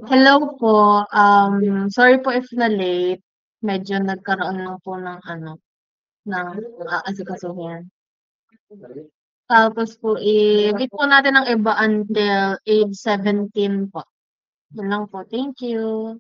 Hello po, sorry po if na-late. Medyo nagkaroon lang po ng ano, ng aasikasuhin. Tapos po, i-meet po natin ang iba until age 17 po. Yun lang po, thank you.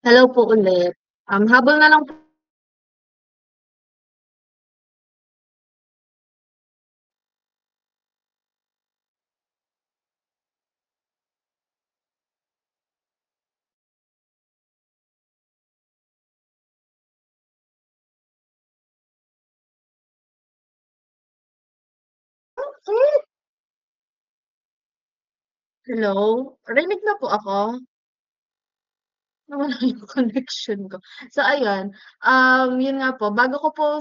Hello po ulit. Habol na lang po. Hello, rinig na po ako? Nawala yung connection ko. So ayun, yun nga po, bago ko po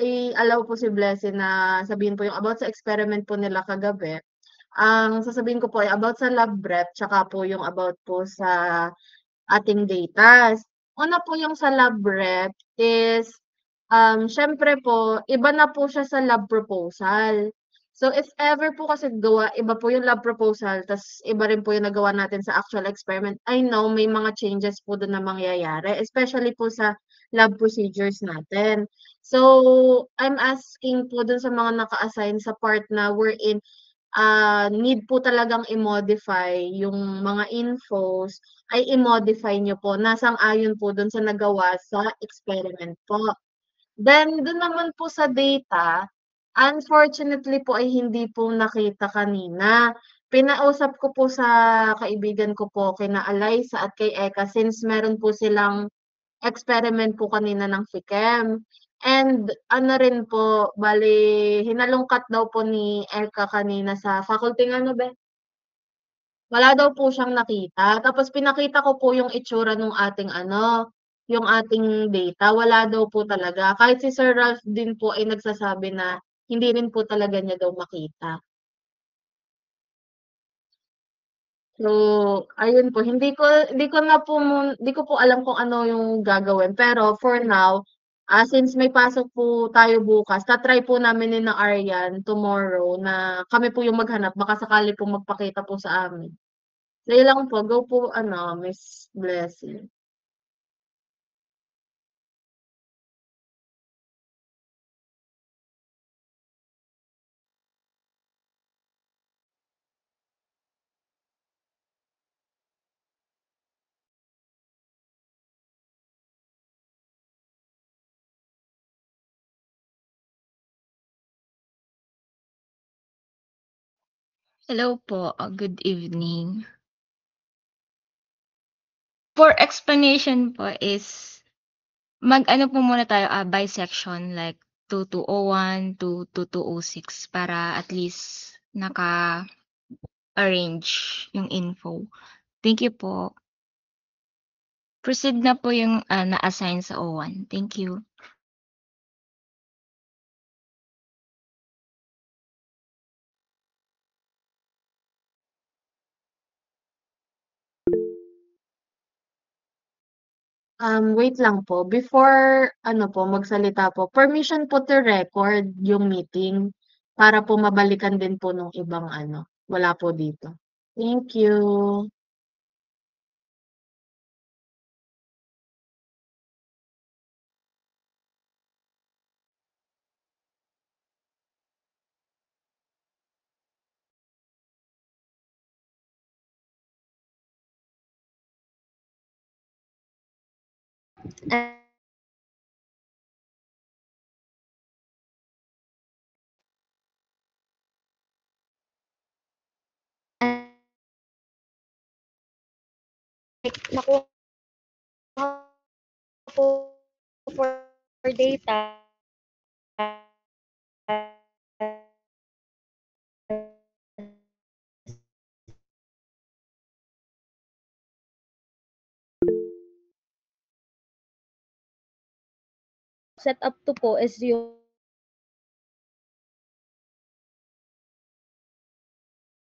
i-allow po si Blessing na sabihin po yung about sa experiment po nila kagabi, ang sasabihin ko po ay about sa lab rep, tsaka po yung about po sa ating data. Una po yung sa lab rep is siyempre po iba na po siya sa lab proposal. So, if ever po kasi iba po yung lab proposal ta's iba rin po yung nagawa natin sa actual experiment, I know may mga changes po dun na mangyayari, especially po sa lab procedures natin. So, I'm asking po dun sa mga naka-assign sa part na wherein, need po talagang i-modify yung mga infos, ay i-modify niyo po na sang-ayon po dun sa nagawa sa experiment po. Then dun naman po sa data, unfortunately po ay hindi po nakita kanina. Pinausap ko po sa kaibigan ko po, kina Alyza at kay Eka since meron po silang experiment po kanina ng FICEM. And ano rin po, bale hinalungkat daw po ni Eka kanina sa faculty ano be? Wala daw po siyang nakita, tapos pinakita ko po yung itsura nung ating ano, yung ating data, wala daw po talaga. Kahit si Sir Ralph din po ay nagsasabi na hindi rin po talaga niya daw makita. So, ayun po, hindi ko po alam kung ano yung gagawin. Pero for now, since may pasok po tayo bukas, ta-try po namin ni na Aryan tomorrow na kami po yung maghanap, baka sakali po magpakita po sa amin. Sige lang po, go po ano, Miss Blessing. Hello po, good evening. For explanation po is mag-ano po muna tayo, by section like 2201 to 2206 para at least naka-arrange yung info. Thank you po. Proceed na po yung, na-assign sa O1. Thank you. Wait lang po, before ano po magsalita po, permission po to record yung meeting para po mabalikan din po nung ibang ano, wala po dito. Thank you. Nakuha po for data. Set up to po is yung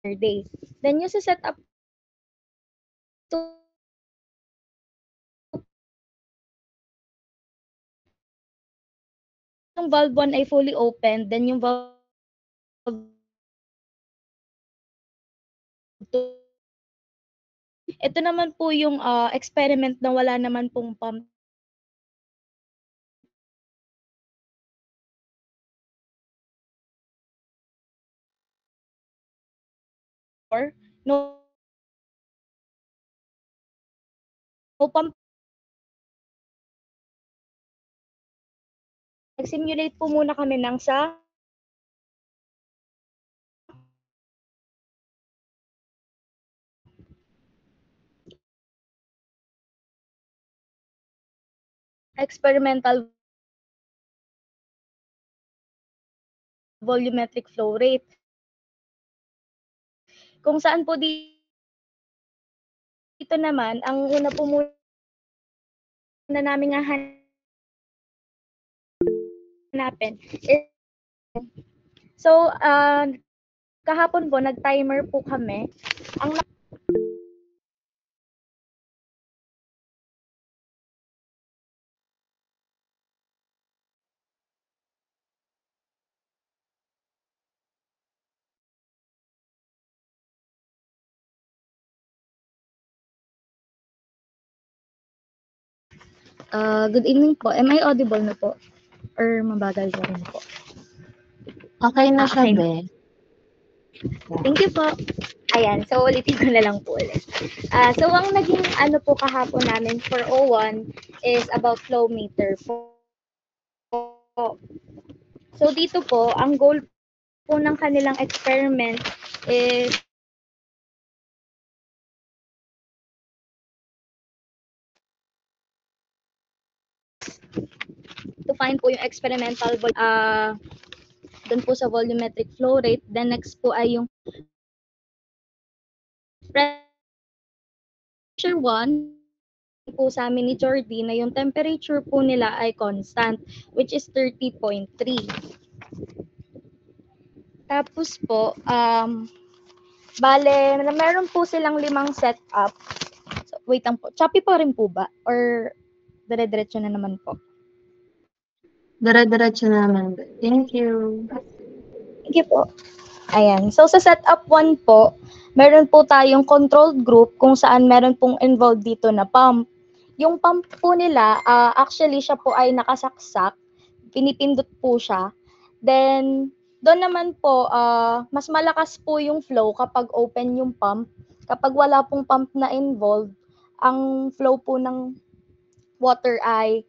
day. Then yung sa set up to yung valve 1 ay fully open, then yung valve 2 ito naman po yung, experiment na wala naman pong pump or no pump. Nag-simulate po muna kami ng sa experimental volumetric flow rate. Kung saan po dito naman, ang una po muna naming hahanapin is so, kahapon po nag-timer po kami. Ang Good evening po. Am I audible na po? Or mabagal pa rin po? Okay na siya, Okay. be. Thank you po. Ayan, so ulitin ko na lang po ulit. So ang naging ano po kahapon namin for O1 is about flow meter po. So dito po, ang goal po ng kanilang experiment is to find po yung experimental doon po sa volumetric flow rate. Then next po ay yung pressure 1 po sa amin ni Jordy na yung temperature po nila ay constant, which is 30.3. Tapos po, bale, meron po silang 5 setup. So, wait lang po. Choppy pa rin po ba? Or dire-diretso na naman po? Dire-diretso naman, be. Thank you. Thank you po. Ayan. So, sa setup 1 po, meron po tayong controlled group kung saan meron pong involved dito na pump. Yung pump po nila, actually siya po ay nakasaksak. Pinipindot po siya. Then, doon naman po, mas malakas po yung flow kapag open yung pump. Kapag wala pong pump na involved, ang flow po ng water ay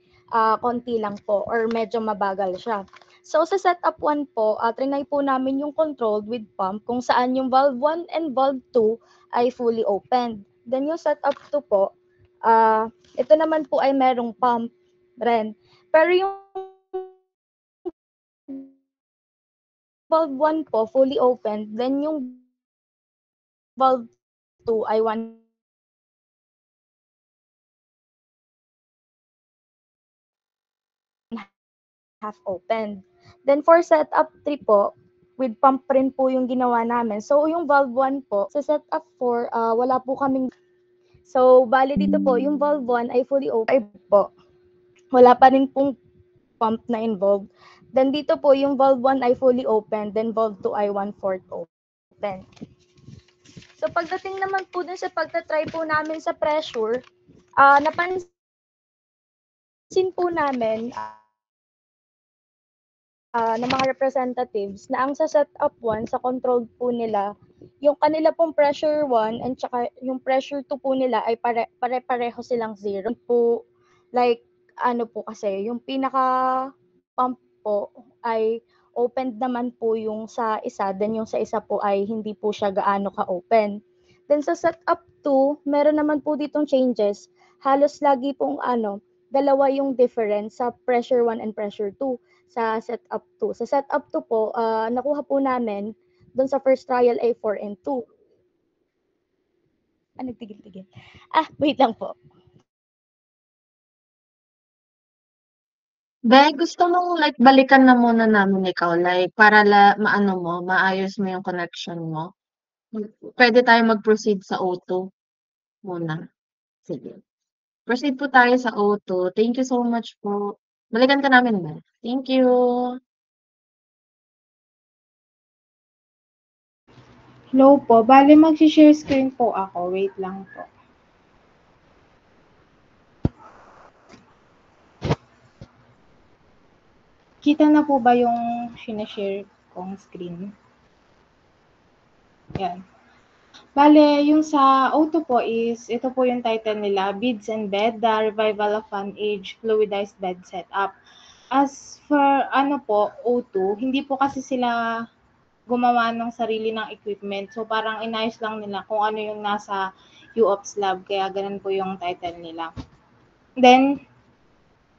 konti lang po or medyo mabagal siya. So sa setup 1 po, trinay po namin yung controlled with pump kung saan yung valve 1 and valve 2 ay fully opened. Then yung setup 2 po, ito naman po ay merong pump rin. Pero yung valve 1 po fully opened, then yung valve 2 ay 1 half opened. Then for setup 3 po, with pump rin po yung ginawa namin. So yung valve 1 po, sa setup 4, wala po kaming. So bali dito po, yung valve 1 ay fully open po. Wala pa rin pong pump na involved. Then dito po, yung valve 1 ay fully open, then valve 2 ay 1/4 open. So pagdating naman po dun sa pagtatry po namin sa pressure, napansin po namin ng mga representatives na ang sa setup 1, sa controlled po nila, yung kanila pong pressure 1 and saka yung pressure 2 po nila ay pare-pareho silang 0. Po, like, ano po kasi, yung pinaka pump po ay opened naman po yung sa isa, then yung sa isa po ay hindi po siya gaano ka-open. Then sa setup 2, meron naman po ditong changes. Halos lagi pong dalawa yung difference sa pressure 1 and pressure 2 sa setup 2. Sa setup 2 po, nakuha po namin doon sa first trial ay 4 and 2. Nagtigil-tigil. Wait lang po. Be, gusto mong like balikan na muna namin ikaw, like para maano mo, maayos mo yung connection mo. Pwede tayo mag-proceed sa O2 muna. Sige. Proceed po tayo sa O2. Thank you so much po. Balikan ka namin, Be. Thank you. Hello po. Bale, mag-share screen po ako. Wait lang po. Kita na po ba yung sinashare kong screen? Yan. Bale, yung sa O2 po is, ito po yung title nila, Beads and Bed, The Revival of Fan Age Fluidized Bed Setup. As for O2, hindi po kasi sila gumawa ng sarili ng equipment. So parang inayos lang nila kung ano yung nasa UOPS lab, kaya ganun po yung title nila. Then,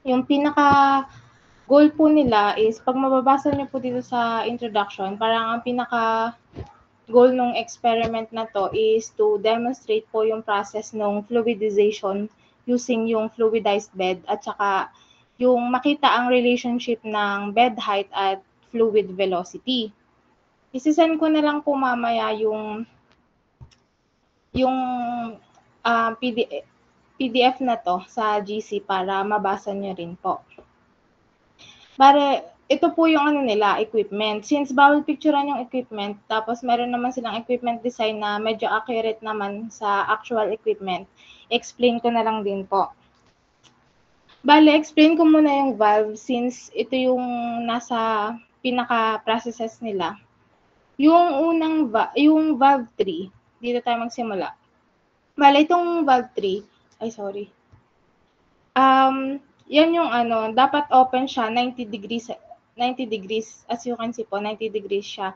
yung pinaka goal po nila is, pag mababasa niyo po dito sa introduction, parang ang pinaka goal ng experiment na to is to demonstrate po yung process ng fluidization using yung fluidized bed at saka yung makita ang relationship ng bed height at fluid velocity. Isisend ko na lang po mamaya yung PDF na to sa GC para mabasa nyo rin po. Bare, ito po yung nila, equipment. Since bawal picturean yung equipment, tapos meron naman silang equipment design na medyo accurate naman sa actual equipment, explain ko na lang din po. Bale, explain ko muna yung valve since ito yung nasa pinaka-processes nila. Yung valve 3, dito tayo magsimula. Bale, itong valve 3, yan yung dapat open siya 90 degrees, as you can see po, 90 degrees siya.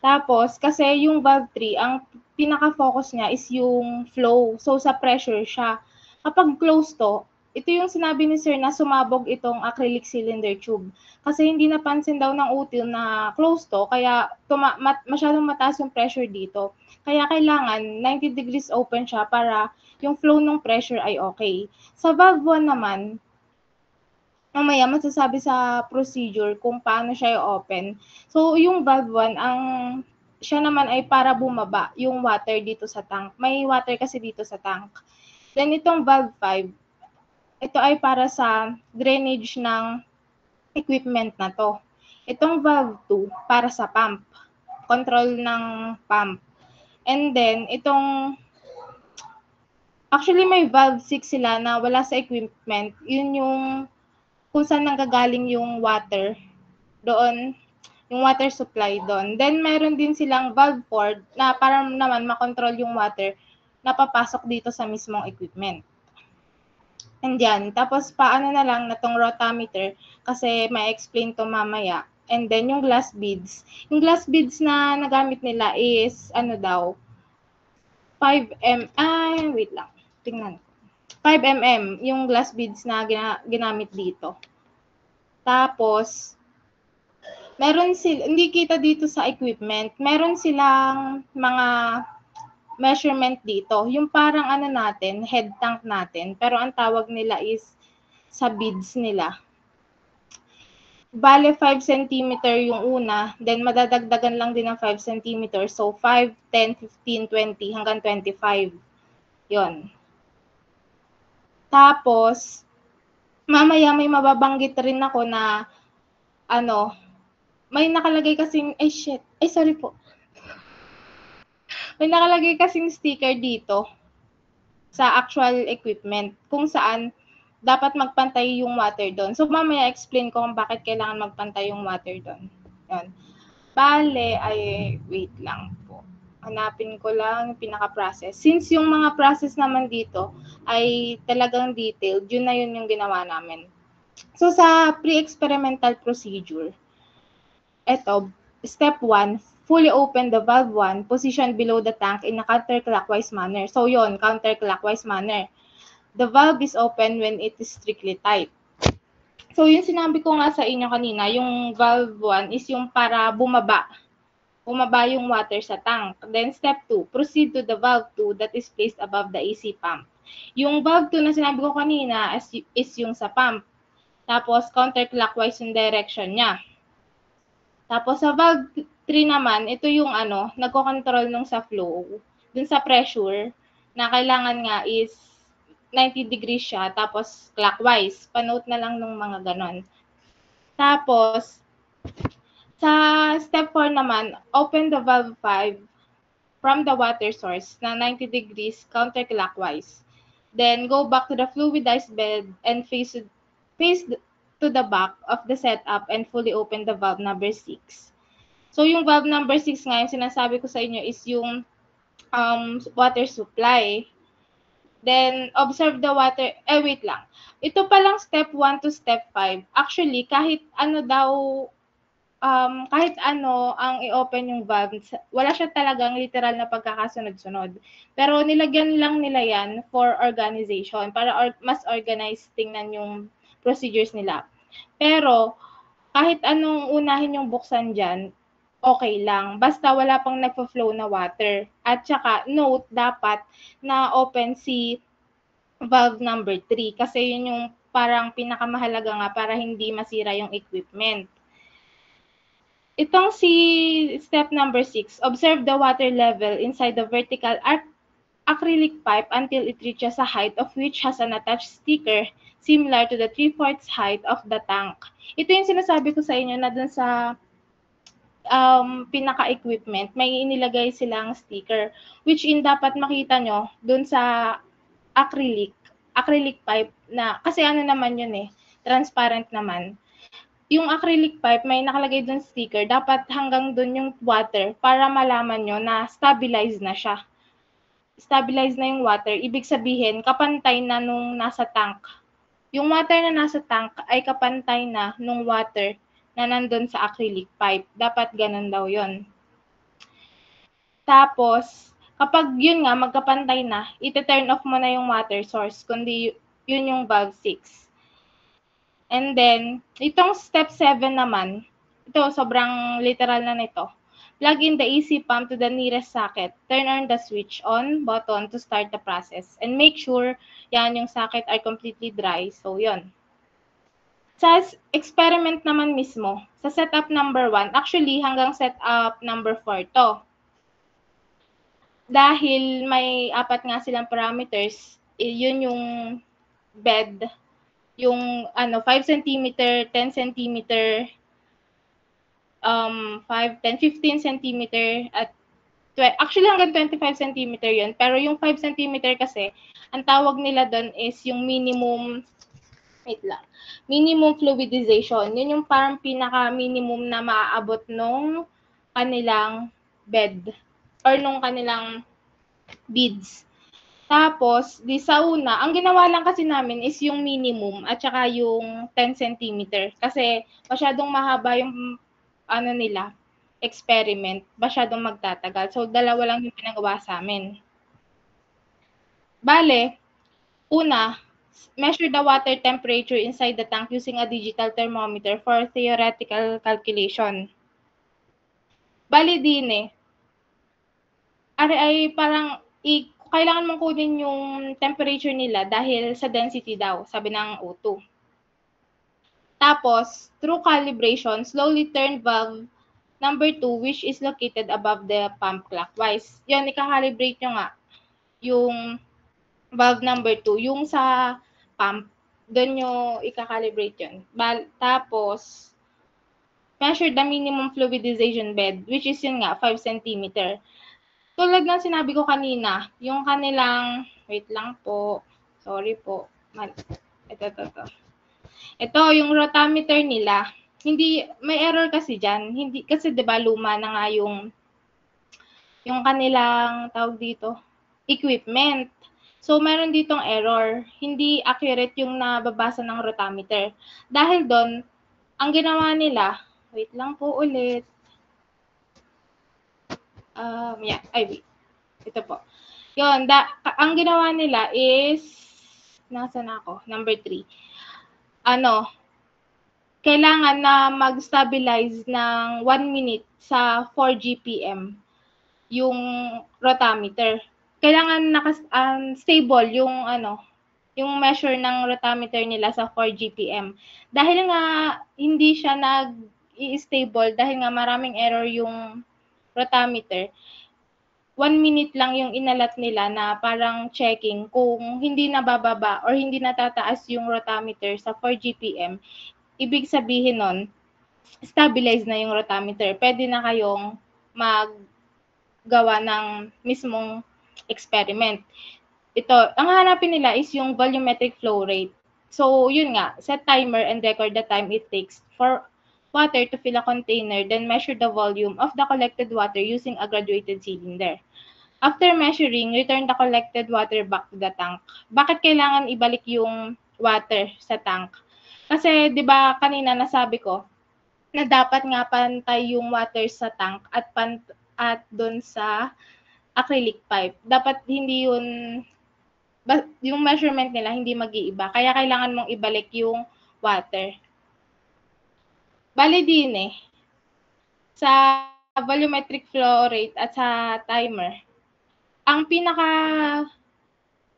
Tapos, kasi yung valve 3, ang pinaka-focus niya is yung flow. So, sa pressure siya. Kapag close to, ito yung sinabi ni Sir na sumabog itong acrylic cylinder tube. Kasi hindi napansin daw ng util na close to, kaya masyadong mataas yung pressure dito. Kaya kailangan 90 degrees open siya para yung flow ng pressure ay okay. Sa valve 1 naman, mamaya masasabi sa procedure kung paano siya i-open. So, yung valve 1, siya naman ay para bumaba yung water dito sa tank. May water kasi dito sa tank. Then, itong valve 5, ito ay para sa drainage ng equipment na to. Itong valve 2, para sa pump. Control ng pump. And then, actually may valve 6 sila na wala sa equipment. Yun yung kung saan nanggagaling yung water doon, yung water supply doon. Then, meron din silang valve 4 na para naman makontrol yung water na papasok dito sa mismong equipment. And yan. Tapos, paano na lang na tong rotameter kasi may explain to mamaya. And then, yung glass beads. Yung glass beads na nagamit nila is, 5 wait lang. Tingnan ko. 5 mm yung glass beads na ginamit dito. Tapos, hindi kita dito sa equipment, meron silang mga measurement dito. Yung parang natin, head tank natin, pero ang tawag nila is sa beads nila. Bale, 5 cm yung una, then madadagdagan lang din ng 5 cm. So, 5, 10, 15, 20, hanggang 25. Yon. Tapos, mamaya may mababanggit rin ako na may nakalagay kasing, sorry po. May nakalagay kasing sticker dito sa actual equipment kung saan dapat magpantay yung water doon. So, mamaya explain ko kung bakit kailangan magpantay yung water doon. Yan. Bale, wait lang po. Hanapin ko lang yung pinaka-process. Since yung mga process naman dito ay talagang detailed, yun na yun yung ginawa namin. So, sa pre-experimental procedure, eto, step 1, fully open the valve 1, position below the tank in a counterclockwise manner. So, yon, counterclockwise manner. The valve is open when it is strictly tight. So, yung sinabi ko nga sa inyo kanina, yung valve 1 is yung para bumaba yung water sa tank. Then, step 2, proceed to the valve 2 that is placed above the AC pump. Yung valve 2 na sinabi ko kanina is yung sa pump. Tapos, counterclockwise yung direction niya. Tapos, sa valve 3 naman, ito yung nagko-control nung sa flow, dun sa pressure, na kailangan nga is 90 degrees siya, tapos clockwise. Panote na lang nung mga ganon. Tapos, sa step 4 naman, open the valve 5 from the water source na 90 degrees counterclockwise. Then, go back to the fluidized bed and face to the back of the setup and fully open the valve number 6. So, yung valve number 6 ngayon, sinasabi ko sa inyo is yung water supply. Then, observe the water, wait lang. Ito palang step 1 to step 5. Actually, kahit ang i-open yung valve, wala siya talagang literal na pagkakasunod-sunod. Pero nilagyan lang nila yan for organization, para mas organized tingnan yung procedures nila. Pero, kahit anong unahin yung buksan dyan, okay lang. Basta wala pang nagpa-flow na water. At saka, note, dapat na open si valve number 3 kasi yun yung parang pinakamahalaga nga para hindi masira yung equipment. Itong si step number 6, observe the water level inside the vertical acrylic pipe until it reaches a height of which has an attached sticker similar to the 3/4 height of the tank. Ito yung sinasabi ko sa inyo na dun sa pinaka-equipment, may inilagay silang sticker, which in dapat makita nyo dun sa acrylic acrylic pipe na, kasi ano naman yun eh, transparent naman. Yung acrylic pipe, may nakalagay dun sticker, dapat hanggang dun yung water para malaman nyo na stabilized na siya. Stabilized na yung water, ibig sabihin, kapantay na nung nasa tank. Yung water na nasa tank ay kapantay na nung water na nandun sa acrylic pipe. Dapat ganun daw yon. Tapos, kapag yun nga, magkapantay na, iti-turn off mo na yung water source, kundi yun yung valve 6. And then, itong step 7 naman, ito, sobrang literal na nito. Plug in the AC pump to the nearest socket. Turn on the switch on button to start the process. And make sure yan yung socket are completely dry. So, yun. Sa experiment naman mismo, sa setup number 1, actually hanggang setup number 4 to. Dahil may 4 nga silang parameters, yun yung bed, yung 5 cm, 10 cm, 5, 10, 15 cm, at actually hanggang 25 cm yun. Pero yung 5 cm kasi, ang tawag nila doon is yung minimum, minimum fluidization. Yun yung parang pinaka-minimum na maaabot nung kanilang bed or nung kanilang beads. Tapos, di sa una, ang ginawa lang kasi namin is yung minimum at saka yung 10 cm. Kasi masyadong mahaba yung nila, experiment. Masyadong magtatagal. So, dalawa lang yung pinagawa sa amin. Bale, una, measure the water temperature inside the tank using a digital thermometer for theoretical calculation. Bale din ay parang kailangan mong kunin yung temperature nila dahil sa density daw, sabi ng O2. Tapos, through calibration, slowly turn valve number 2, which is located above the pump clockwise. Yun, ika-calibrate nyo nga yung valve number 2, yung sa pump, doon nyo ika-calibrate yun. Tapos, measure the minimum fluidization bed, which is yun nga, 5 cm. Tulad ng sinabi ko kanina, yung kanilang, wait lang po, sorry po, ito, yung rotameter nila, hindi, may error kasi dyan, hindi, kasi diba luma na nga yung kanilang, tawag dito, equipment. So, meron ditong error, hindi accurate yung nababasa ng rotameter. Dahil doon, ang ginawa nila, wait lang po ulit, wait. Ito po. Yun, ang ginawa nila is, nasa na ako? Number 3. Kailangan na mag-stabilize ng 1 minute sa 4 GPM yung rotameter. Kailangan stable yung yung measure ng rotameter nila sa 4 GPM. Dahil nga hindi siya nag-i-stable dahil nga maraming error yung rotameter, 1 minute lang yung inalat nila na parang checking kung hindi nabababa or hindi natataas yung rotameter sa 4 GPM, ibig sabihin nun, stabilize na yung rotameter. Pwede na kayong maggawa ng mismong experiment. Ito, ang hanapin nila is yung volumetric flow rate. So, yun nga, set timer and record the time it takes for water to fill a container, then measure the volume of the collected water using a graduated cylinder. After measuring, return the collected water back to the tank. Bakit kailangan ibalik yung water sa tank? Kasi 'di ba kanina nasabi ko na dapat nga pantay yung water sa tank at doon sa acrylic pipe. Dapat hindi yung measurement nila hindi mag-iiba. Kaya kailangan mong ibalik yung water. Bale din sa volumetric flow rate at sa timer, ang pinaka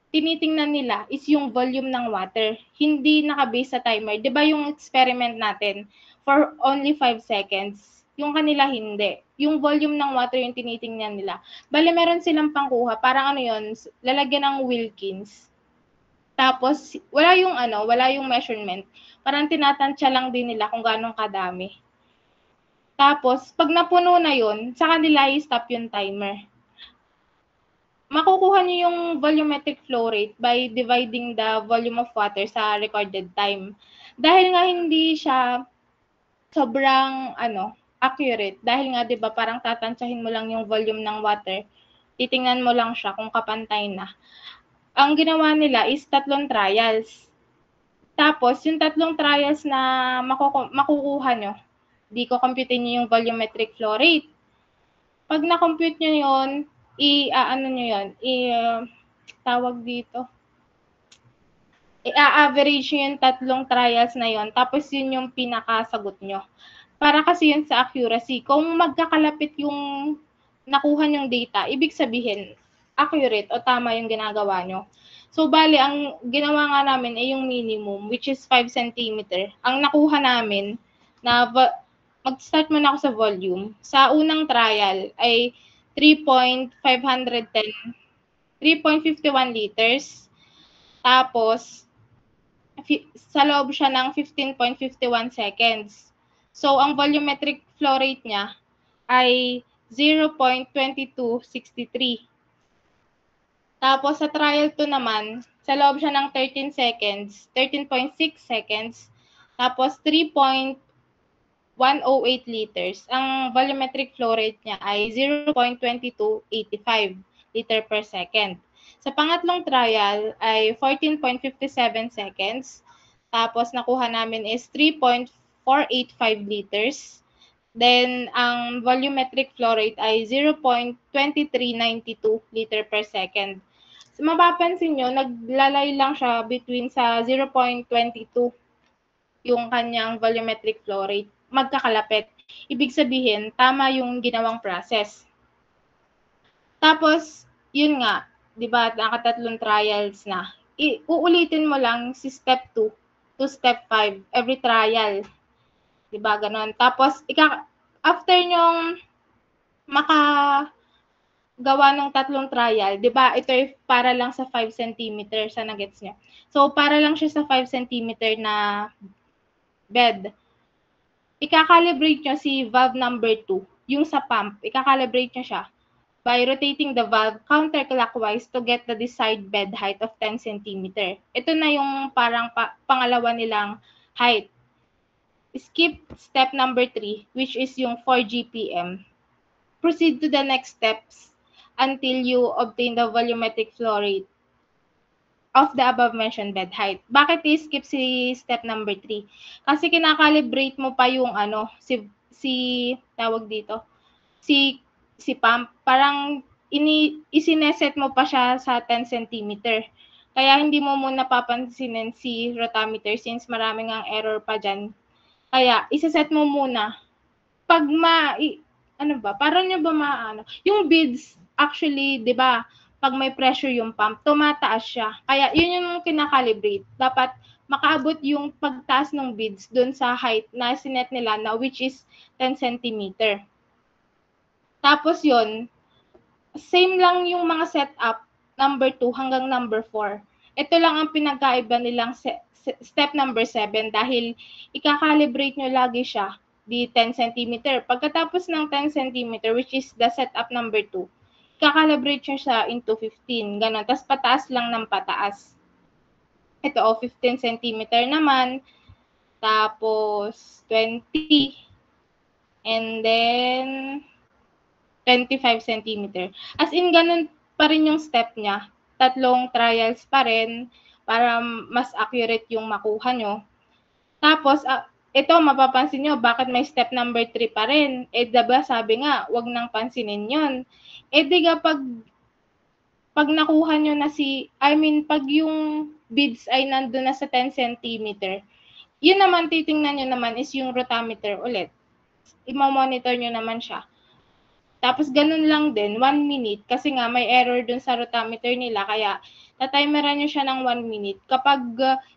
tinitingnan nila is yung volume ng water, hindi naka-base sa timer. 'Di ba yung experiment natin for only 5 seconds, yung kanila hindi. Yung volume ng water yung tinitingnan nila. Bale meron silang pangkuha, parang yun, lalagyan ng Wilkins. Tapos wala yung measurement. Parang tinatansya lang din nila kung gaano kadami. Tapos pag napuno na yun, sa kanila i-stop yung timer. makukuha niyo yung volumetric flow rate by dividing the volume of water sa recorded time. Dahil nga hindi siya sobrang accurate, dahil nga 'di ba parang tatantsahin mo lang yung volume ng water, titingnan mo lang siya kung kapantay na. Ang ginawa nila is 3 trials. Tapos yung 3 trials na makukuha nyo, computein nyo yung volumetric flow rate. Pag na-compute nyo yun, tawag dito, i-average nyo yung 3 trials na yon, tapos yun yung pinakasagot nyo. Para kasi yun sa accuracy. Kung magkakalapit yung nakuha nyong data, ibig sabihin, accurate o tama yung ginagawa nyo. So, bali, ang ginawa nga namin ay yung minimum, which is 5 cm. Ang nakuha namin, mag-start muna ako sa volume. Sa unang trial ay 3.51 liters. Tapos, sa loob siya ng 15.51 seconds. So, ang volumetric flow rate niya ay 0.2263. Tapos, sa trial 2 naman, sa loob siya ng 13.6 seconds. Tapos, 3.108 liters. Ang volumetric flow rate niya ay 0.2285 liter per second. Sa pangatlong trial ay 14.57 seconds. Tapos, nakuha namin is 3.485 liters. Then, ang volumetric flow rate ay 0.2392 liter per second. So, mapapansin nyo, naglalay lang siya between sa 0.22 yung kanyang volumetric flow rate. Magkakalapit. Ibig sabihin, tama yung ginawang process. Tapos, yun nga, di ba, nakatatlong trials na. Uulitin mo lang si step 2 to step 5 every trial. Di ba, ganon. Tapos, after nyong makagawa ng 3 trial, di ba, ito ay para lang sa 5 cm sa nagets nyo. So, para lang siya sa 5 cm na bed. Ika-calibrate nyo si valve number 2, yung sa pump, ika-calibrate nyo siya by rotating the valve counterclockwise to get the desired bed height of 10 cm. Ito na yung parang pangalawa nilang height. Skip step number 3, which is yung 4 GPM. Proceed to the next steps until you obtain the volumetric flow rate of the above-mentioned bed height. Bakit i-skip si step number 3? Kasi kinakalibrate mo pa yung tawag dito, si pump. Parang isineset mo pa siya sa 10 cm. Kaya hindi mo muna papansinin si rotameter since maraming ang error pa dyan. Kaya, isa-set mo muna. Pag parang nyo ba maano? Yung beads, actually, di ba, pag may pressure yung pump, tumataas siya. Kaya, yun yung kinakalibrate. Dapat makaabot yung pagtaas ng beads dun sa height na sinet nila na which is 10 cm. Tapos yun, same lang yung mga setup, number 2 hanggang number 4. Ito lang ang pinagkaiba nilang step number 7 dahil ika-calibrate nyo lagi siya di 10 cm. Pagkatapos ng 10 cm, which is the setup number 2, ika-calibrate nyo siya into 15. Ganon. Tapos pataas lang ng pataas. Ito, 15 cm naman. Tapos 20. And then 25 cm. As in, ganun pa rin yung step niya. 3 trials pa rin para mas accurate yung makuha nyo. Tapos, ito, mapapansin nyo, bakit may step number 3 pa rin? Diba, sabi nga, wag nang pansinin yon. Diga, pag nakuha nyo na pag yung beads ay nandun na sa 10 cm, yun naman, titingnan nyo naman is yung rotameter ulit. I-monitor nyo naman siya. Tapos, ganun lang din, 1 minute, kasi nga may error dun sa rotameter nila, kaya tatimeran nyo siya ng 1 minute. Kapag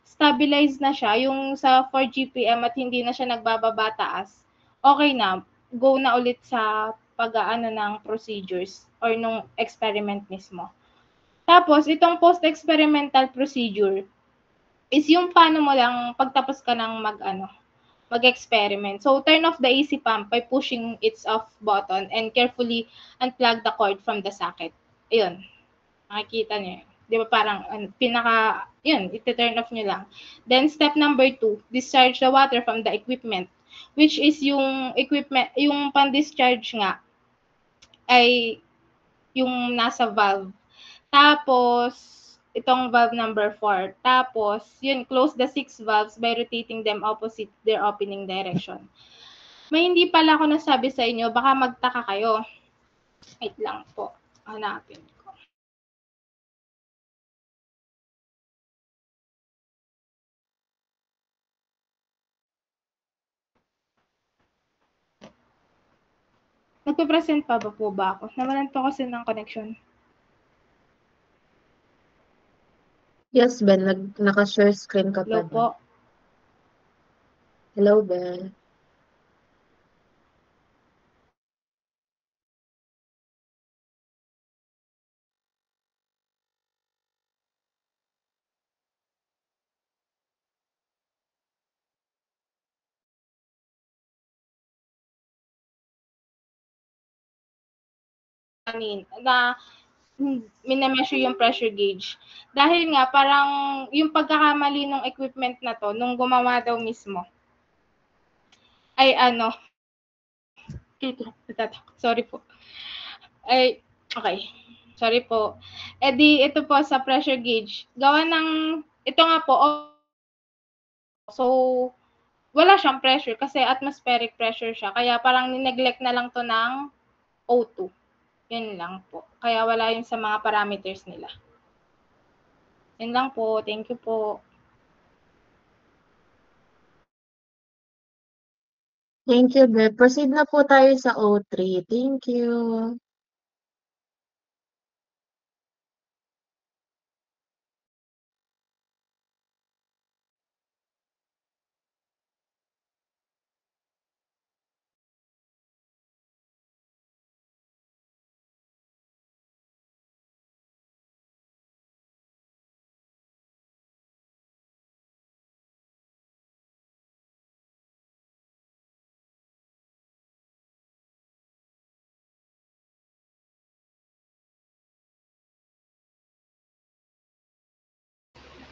stabilize na siya, yung sa 4 GPM at hindi na siya nagbababa taas, okay na, go na ulit sa pag-aano ng procedures or nung experiment mismo. Tapos, itong post-experimental procedure is yung paano mo lang pagtapos ka ng mag-experiment. So, turn off the AC pump by pushing its off button and carefully unplug the cord from the socket. Ayun. Makikita niyo yun. Di ba parang yun, iti-turn off nyo lang. Then step number 2, discharge the water from the equipment, which is yung equipment, yung pan-discharge nga ay yung nasa valve. Tapos, itong valve number 4. Tapos, yun, close the 6 valves by rotating them opposite their opening direction. May hindi pala ako nasabi sa inyo, baka magtaka kayo. Wait lang po. Hanapin ko. Nagpe-present pa ba po ba ako? Nawalan po kasi ng connection. Yes, Ben. Naka-share screen ka Hello pa po. doon. Hello, Ben. Na minemeasure yung pressure gauge. Dahil nga, parang yung pagkakamali ng equipment na to, nung gumawa daw mismo, ay sorry po. Ay, okay. Sorry po. Di, ito po sa pressure gauge. Gawa ng, ito nga po, so, wala siyang pressure kasi atmospheric pressure siya. Kaya parang nineglect na lang to ng O2. Yun lang po. Kaya wala yun sa mga parameters nila. Yun lang po. Thank you po. Thank you, Ben. Proceed na po tayo sa O3. Thank you.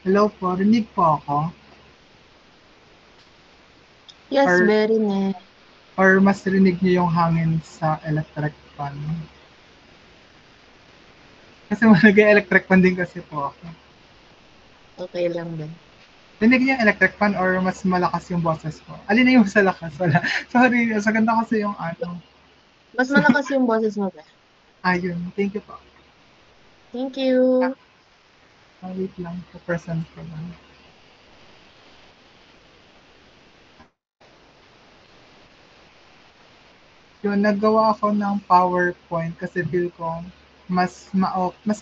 Hello po, rinig po ako? Yes, Or- very nice. Or mas rinig niyo yung hangin sa electric fan? Kasi nag-electric fan din kasi po ako. Okay lang, Ben. Rinig niyo yung electric fan or mas malakas yung boses ko? Alin na yung sa lakas? Wala. Sorry, sa ganda kasi yung Mas malakas yung boses mo, Ben. Ayun, thank you po. Thank you. Wait lang, present ko lang. Yun, naggawa ako ng PowerPoint kasi feel ko mas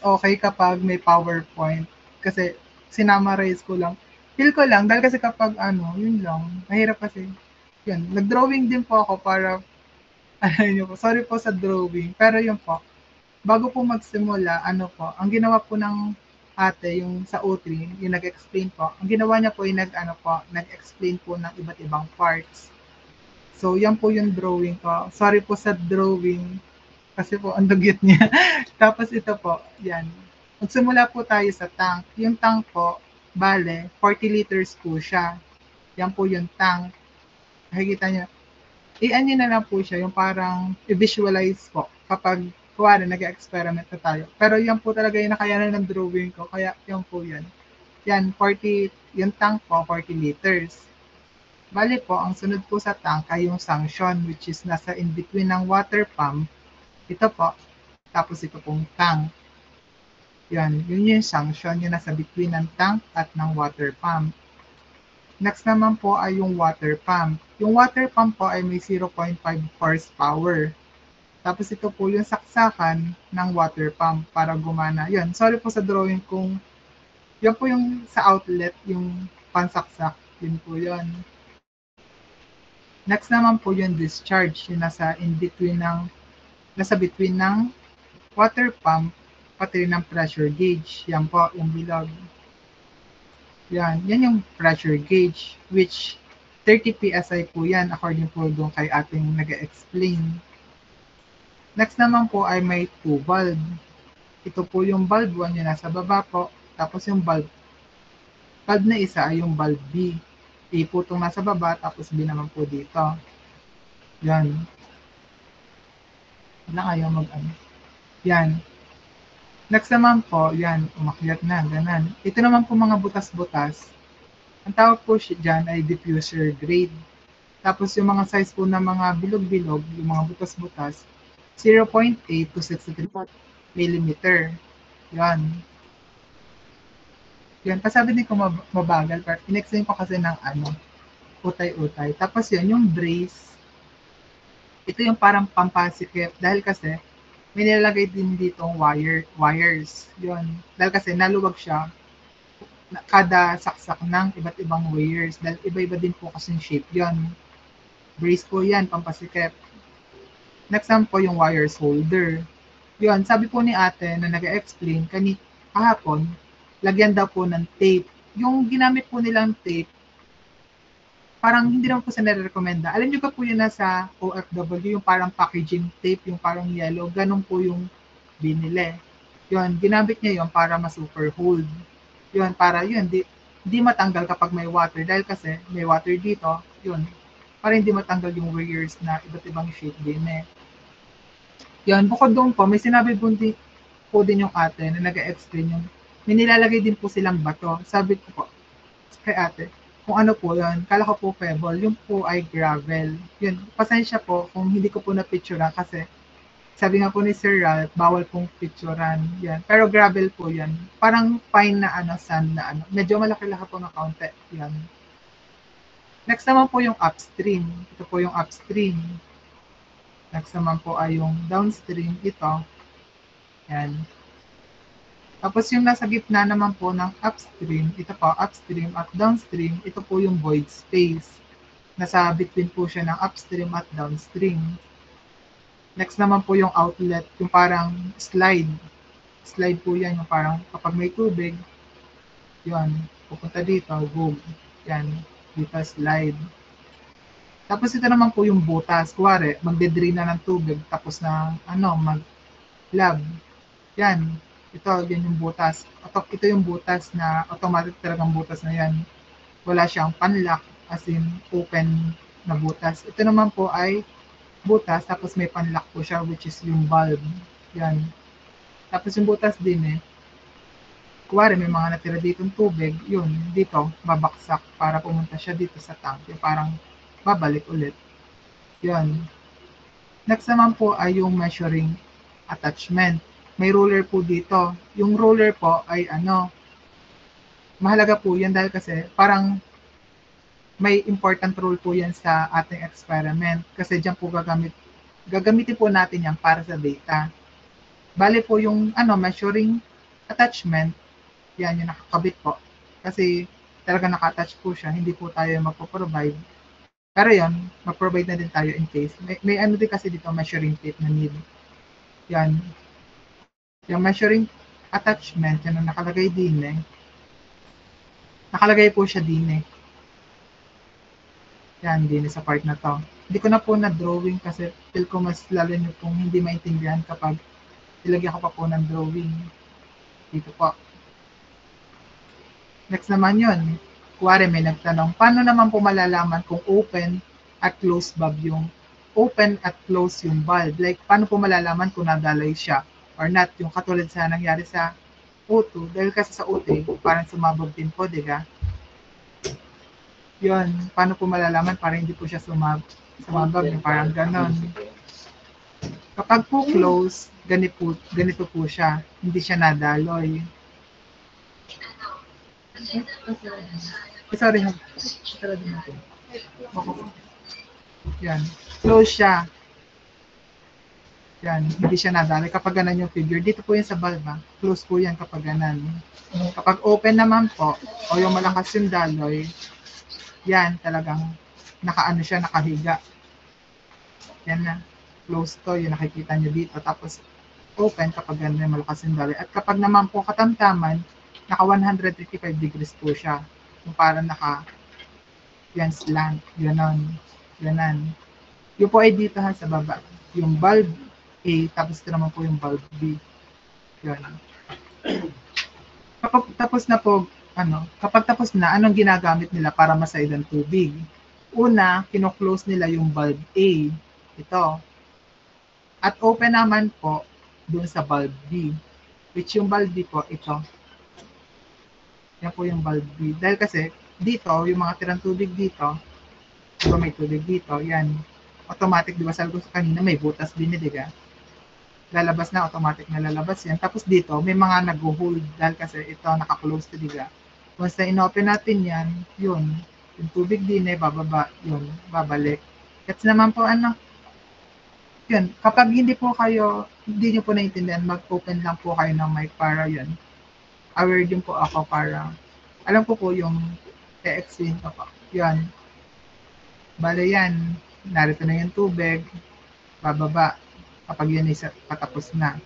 okay kapag may PowerPoint kasi sinamarize ko lang. Feel ko lang dahil kasi kapag yun lang, mahirap kasi. Yun, nag-drawing din po ako para yun po, sorry po sa drawing, pero yun po, bago po magsimula, ang ginawa po ng ate, yung sa O3, yung nag-explain po, ang ginawa niya po yung nag-explain po ng iba't ibang parts. So, yan po yung drawing ko. Sorry po sa drawing kasi po ang dugyot niya. Tapos ito po, yan. Magsimula po tayo sa tank. Yung tank po, bale, 40 liters po siya. Yan po yung tank. Nakikita niyo. I-ano na lang po siya, yung parang i-visualize po kapag kuwari nag-experiment na tayo. Pero yan po talaga yung nakayanan ng drawing ko. Kaya yan po yan. Yan, 40, yung tank po, 40 liters. Bali po, ang sunod po sa tank ay yung suction which is nasa in between ng water pump. Ito po. Tapos ito pong tank. Yan, yun yung suction, yung nasa between ng tank at ng water pump. Next naman po ay yung water pump. Yung water pump po ay may 0.5 horsepower. Tapos ito po yung saksakan ng water pump para gumana. Yan, sorry po sa drawing kung yan po yung sa outlet, yung pansaksak. Yun po yun. Next naman po yung discharge, yung nasa between ng water pump pati ng pressure gauge. Yan po, yung bilog. Yan yung pressure gauge which 30 PSI po yan according po doon kay ating nag-explain. Next naman po ay may 2 valve. ito po yung bulb 1, yung nasa baba po. Tapos yung bulb na isa ay yung bulb B. A po itong nasa baba, tapos B naman po dito. Yan. Wala ayaw mag-ano. Yan. Next naman po, yan, umakyat na, ganan. Ito naman po mga butas-butas. Ang tawag po dyan ay diffuser grade. Tapos yung mga size po ng mga bilog-bilog, yung mga butas-butas, 0.8 to 63 mm. Yan. Yan, pasabi din ko mabagal, pero in-explain ko kasi ng utay-utay. Tapos yun, yung brace, ito yung parang pampasikip dahil kasi may nilalagay din ditong wires. Yun. Dahil kasi naluwag siya kada saksak ng iba't ibang wires. Dahil iba-iba din po kasi yung shape yun. Brace po yan, pampasikip. Next naman po yung wires holder. Yun, sabi po ni ate na nag-explain kahapon, lagyan daw po ng tape. Yung ginamit po nilang tape, parang hindi naman po sa nare-recommenda. Alam nyo ba po yun nasa OFW, yung parang packaging tape, yung parang yellow, ganun po yung binili. Yun, ginamit niya yun para ma-super hold. Yun, para yun, di matanggal kapag may water. Dahil kasi may water dito, yun, para hindi matanggal yung wires na iba't ibang shape din eh. Yun, bukod doon po, may sinabi po din yung ate na nag-explain yung may nilalagay din po silang bato. Sabi ko po kay ate, kung ano po yun, kala ko po pebble, yung po ay gravel. Yun, pasensya po kung hindi ko po na-picturean kasi sabi nga po ni Sir Ralph, bawal pong picturean. Yan. Pero gravel po yan. Parang fine na sand na medyo malaki-laki po ng kaunti. Yan. Next naman po yung upstream. Ito po yung upstream. Next naman po ay yung downstream. Ito. Yan. Tapos yung nasa gitna naman po ng upstream, ito po, upstream at downstream, ito po yung void space. Nasa between po siya ng upstream at downstream. Next naman po yung outlet, yung parang slide. Slide po yan, yung parang kapag may tubig, yun, pupunta dito, boom. Yan, dito slide. Tapos ito naman po yung butas. Kuwari, magde-drain na ng tubig, tapos na, mag-lab. Yan. Ito, yan yung butas. Ito yung butas na automatic talagang butas na yan. Wala siyang panlock, as in open na butas. Ito naman po ay butas, tapos may panlock po siya, which is yung bulb. Yan. Tapos yung butas din kuwari may mga natira ditong tubig, yun, dito, babaksak para pumunta siya dito sa tank. Yung parang babalik ulit. Yan. Next naman po ay yung measuring attachment. May roller po dito. Yung roller po ay mahalaga po yan dahil kasi parang may important role po yan sa ating experiment kasi diyan po gagamitin po natin yan para sa data. Bale po yung measuring attachment, yan yung nakakabit po. Kasi talaga naka-attach po siya, hindi po tayo magpo-provide. Pero yan, mag-provide na din tayo in case. May din kasi dito measuring tape na need. Yan. Yung measuring attachment, yan ang nakalagay din Nakalagay po siya din Yan, din sa part na to. Hindi ko na po na-drawing kasi feel ko mas lalo nyo pong hindi maintindihan kapag ilagyan ko pa po ng drawing. Dito po. Next naman yun. Kuwari may nagtanong, paano naman po malalaman kung open at close bulb yung open at close yung bulb? Like, paano po malalaman kung nadaloy siya? Or not, yung katulad sa nangyari sa O2, dahil kasi sa O2, parang sumabog din po, diba? Yun, paano po malalaman para hindi po siya sumabog, yung parang ganon. Kapag po close, ganito po siya, hindi siya nadaloy. Sorry. Yan, close siya. Yan, hindi siya nadali. Kapag ganan yung figure, dito po yan sa bulb, close po yan kapag ganan. Kapag open naman po, o yung malakas yung daloy, yan, talagang siya, nakahiga. Yan na, close to, yung nakikita nyo dito. Tapos, open kapag ganan yung malakas yung daloy. At kapag naman po katamtaman, naka 155 degrees po siya. Yung parang yan, slant, ganon. Yung po ay dito sa baba. Yung bulb A, tapos ito naman po yung bulb B. Yun. Kapag tapos na, anong ginagamit nila para maside ang tubig? Una, kino-close nila yung bulb A. Ito. At open naman po dun sa bulb B. Which yung bulb B po, ito. Yan po yung bulb B. Dahil kasi, dito, yung mga tirang tubig dito, diba may tubig dito, yan. Automatic, diba sabi ko sa kanina, may butas din, diba? Lalabas na, automatic na lalabas yan. Tapos dito, may mga nag-hold dahil kasi ito, naka-close to, diba? Once na in-open natin yan, yun, yung tubig din bababa, yun, babalik. Gets naman po, yun, kapag hindi nyo po naintindihan, mag-open lang po kayo ng mic para yun. Aware din po ako para, alam ko po yung i-explain ko po. Yun. Bale yan, narito na yung tubig, bababa, kapag yan patapos na.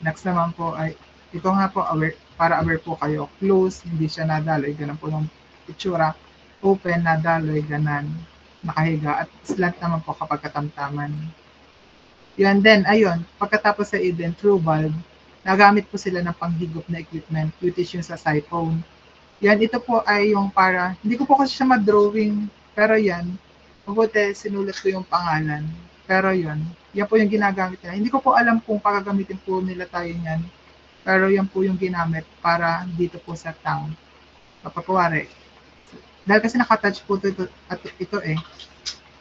Next naman po ay, ito nga po, para aware po kayo, close, hindi siya nadaloy, ganun po yung itsura, open, nadaloy, ganan, nakahiga, at slant naman po kapag katamtaman. Yun, then, ayun, pagkatapos sa Eden, through bulb, nagamit po sila ng panghigop na equipment, which is yung sa siphon. Yan, ito po ay yung para, hindi ko po kasi siya ma-drawing, pero yan, mabuti, sinulat ko yung pangalan. Pero yun, yan po yung ginagamit nila. Hindi ko po alam kung pagagamitin po nila tayo yan, pero yan po yung ginamit para dito po sa tang. Kapag kuwari, dahil kasi nakatouch po ito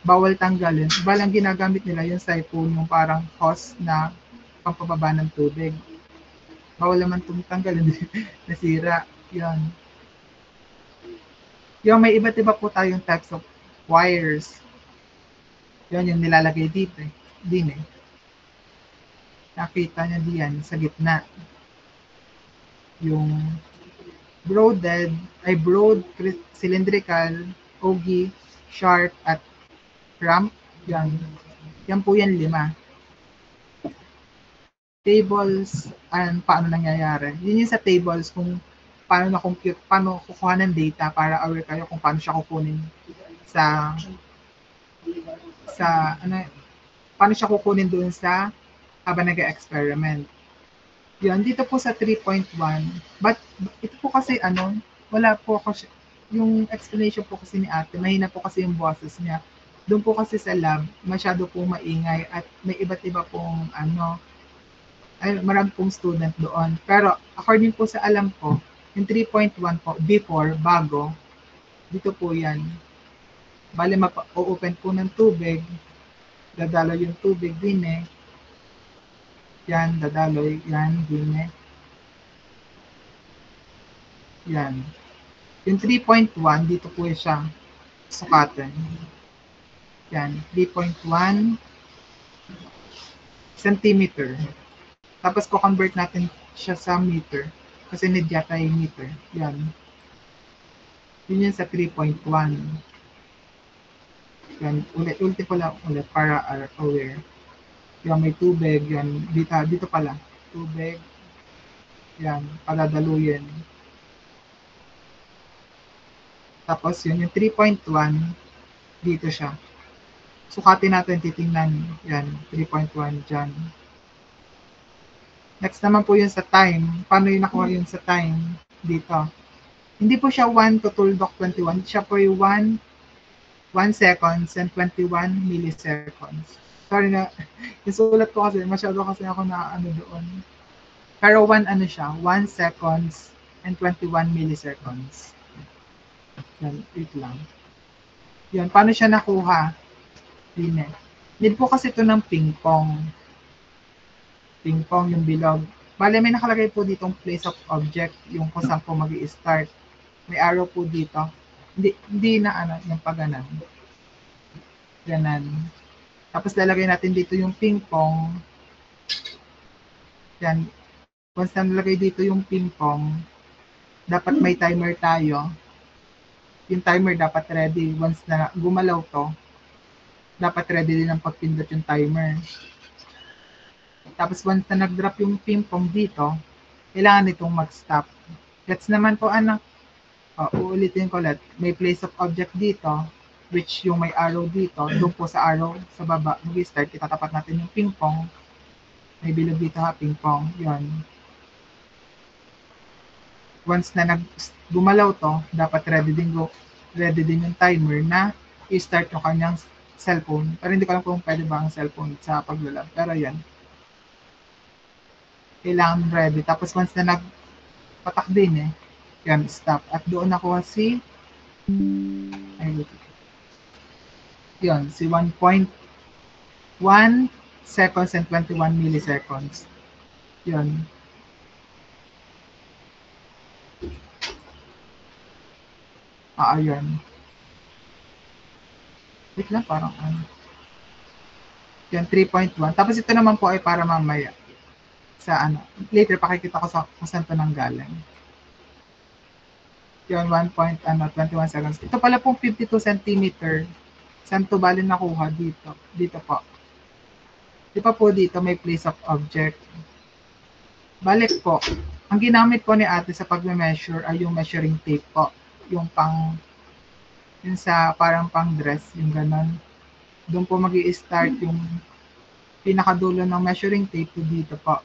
bawal tanggalin. Balang ginagamit nila yung siphon, yung parang hose na pampababa ng tubig. Bawal naman tanggalin, nasira. Yun. Yung may iba't iba po tayong types of wires. Yun yung nilalagay dito din eh. Nakita niya diyan sa gitna. Yung broad, cylindrical, oggy, sharp, at ramp. Yan po yan 5. Tables, paano nangyayari. Yun yung sa tables kung paano na-compute, paano kukuha ng data para aware kayo kung paano siya kukunin paano siya kukunin doon sa habang nag-experiment. Yun, dito po sa 3.1, but ito po kasi wala po kasi, yung explanation po kasi ni ate, mahina po kasi yung boses niya. Doon po kasi sa lab, masyado po maingay at may iba't iba pong marami pong student doon. Pero according po sa alam ko, yung 3.1 po, before, bago, dito po yan. Bale, ma-open po ng tubig, dadaloy yung tubig din eh. Yan, dadaloy, yan, din eh. Yan. Yung 3.1, dito po siya sukatan. Yan, 3.1 centimeter. Tapos ko-convert natin siya sa meter. Kasi need yata yung meter. Yan. Yun yun sa 3.1. Yan, ulit ko lang ulit para aware. Yan, may tubig. Yan, dito pala. Tubig. Yan, padadaluyin. Tapos yun, yung 3.1, dito siya. Sukatin natin, titingnan. Yan, 3.1 dyan. Next naman po yun sa time. Paano yung nakuha yun sa time? Dito. Hindi po siya 1 to tuldok 21. Siya po yung 1 seconds and 21 milliseconds. Sorry na, yung sulat ko kasi, masyado kasi ako na doon. Pero 1 siya, 1 seconds and 21 milliseconds. Yan, wait lang. Yan, paano siya nakuha? Need po kasi ito ng ping-pong. Ping-pong yung bilog. Bale, may nakalagay po ditong place of object, yung kung saan po mag-i-start. May arrow po dito. Hindi na yung paganan. Ganan. Tapos lalagay natin dito yung ping-pong. Yan. Once na nalagay dito yung ping-pong, dapat may timer tayo. Yung timer dapat ready. Once na gumalaw to, dapat ready din ang pagpindot yung timer. Tapos once na nag-drop yung ping-pong dito, kailangan itong mag-stop. Gets naman po uulitin ko ulit. May place of object dito, which yung may arrow dito, doon po sa arrow sa baba, mag-start, itatapat natin yung ping-pong. May bilog dito ha, ping pong. Yun. Once na gumalaw to, dapat ready din yung timer na i-start yung kanyang cellphone. Pero hindi ko alam kung pwede ba ang cellphone sa paglalab. Pero yan. Kailangan ready. Tapos once na nagpatak din yan, stop. At doon nakuha si yun, si 1.1 seconds and 21 milliseconds. Yun. Yun. Wait lang, parang ano. Yan, 3.1. Tapos ito naman po ay para mamaya. Sa ano. Later, pakikita ko sa kung saan ito nanggaling. Yun, 1.21 seconds. Ito pala pong 52 centimeter. Saan ito bali nakuha? Dito. Dito po. Di pa po dito may place of object. Balik po. Ang ginamit po ni ate sa pag-measure ay yung measuring tape po. Yung sa parang pang dress, yung ganon. Doon po mag-i-start yung pinakadulo ng measuring tape to dito po.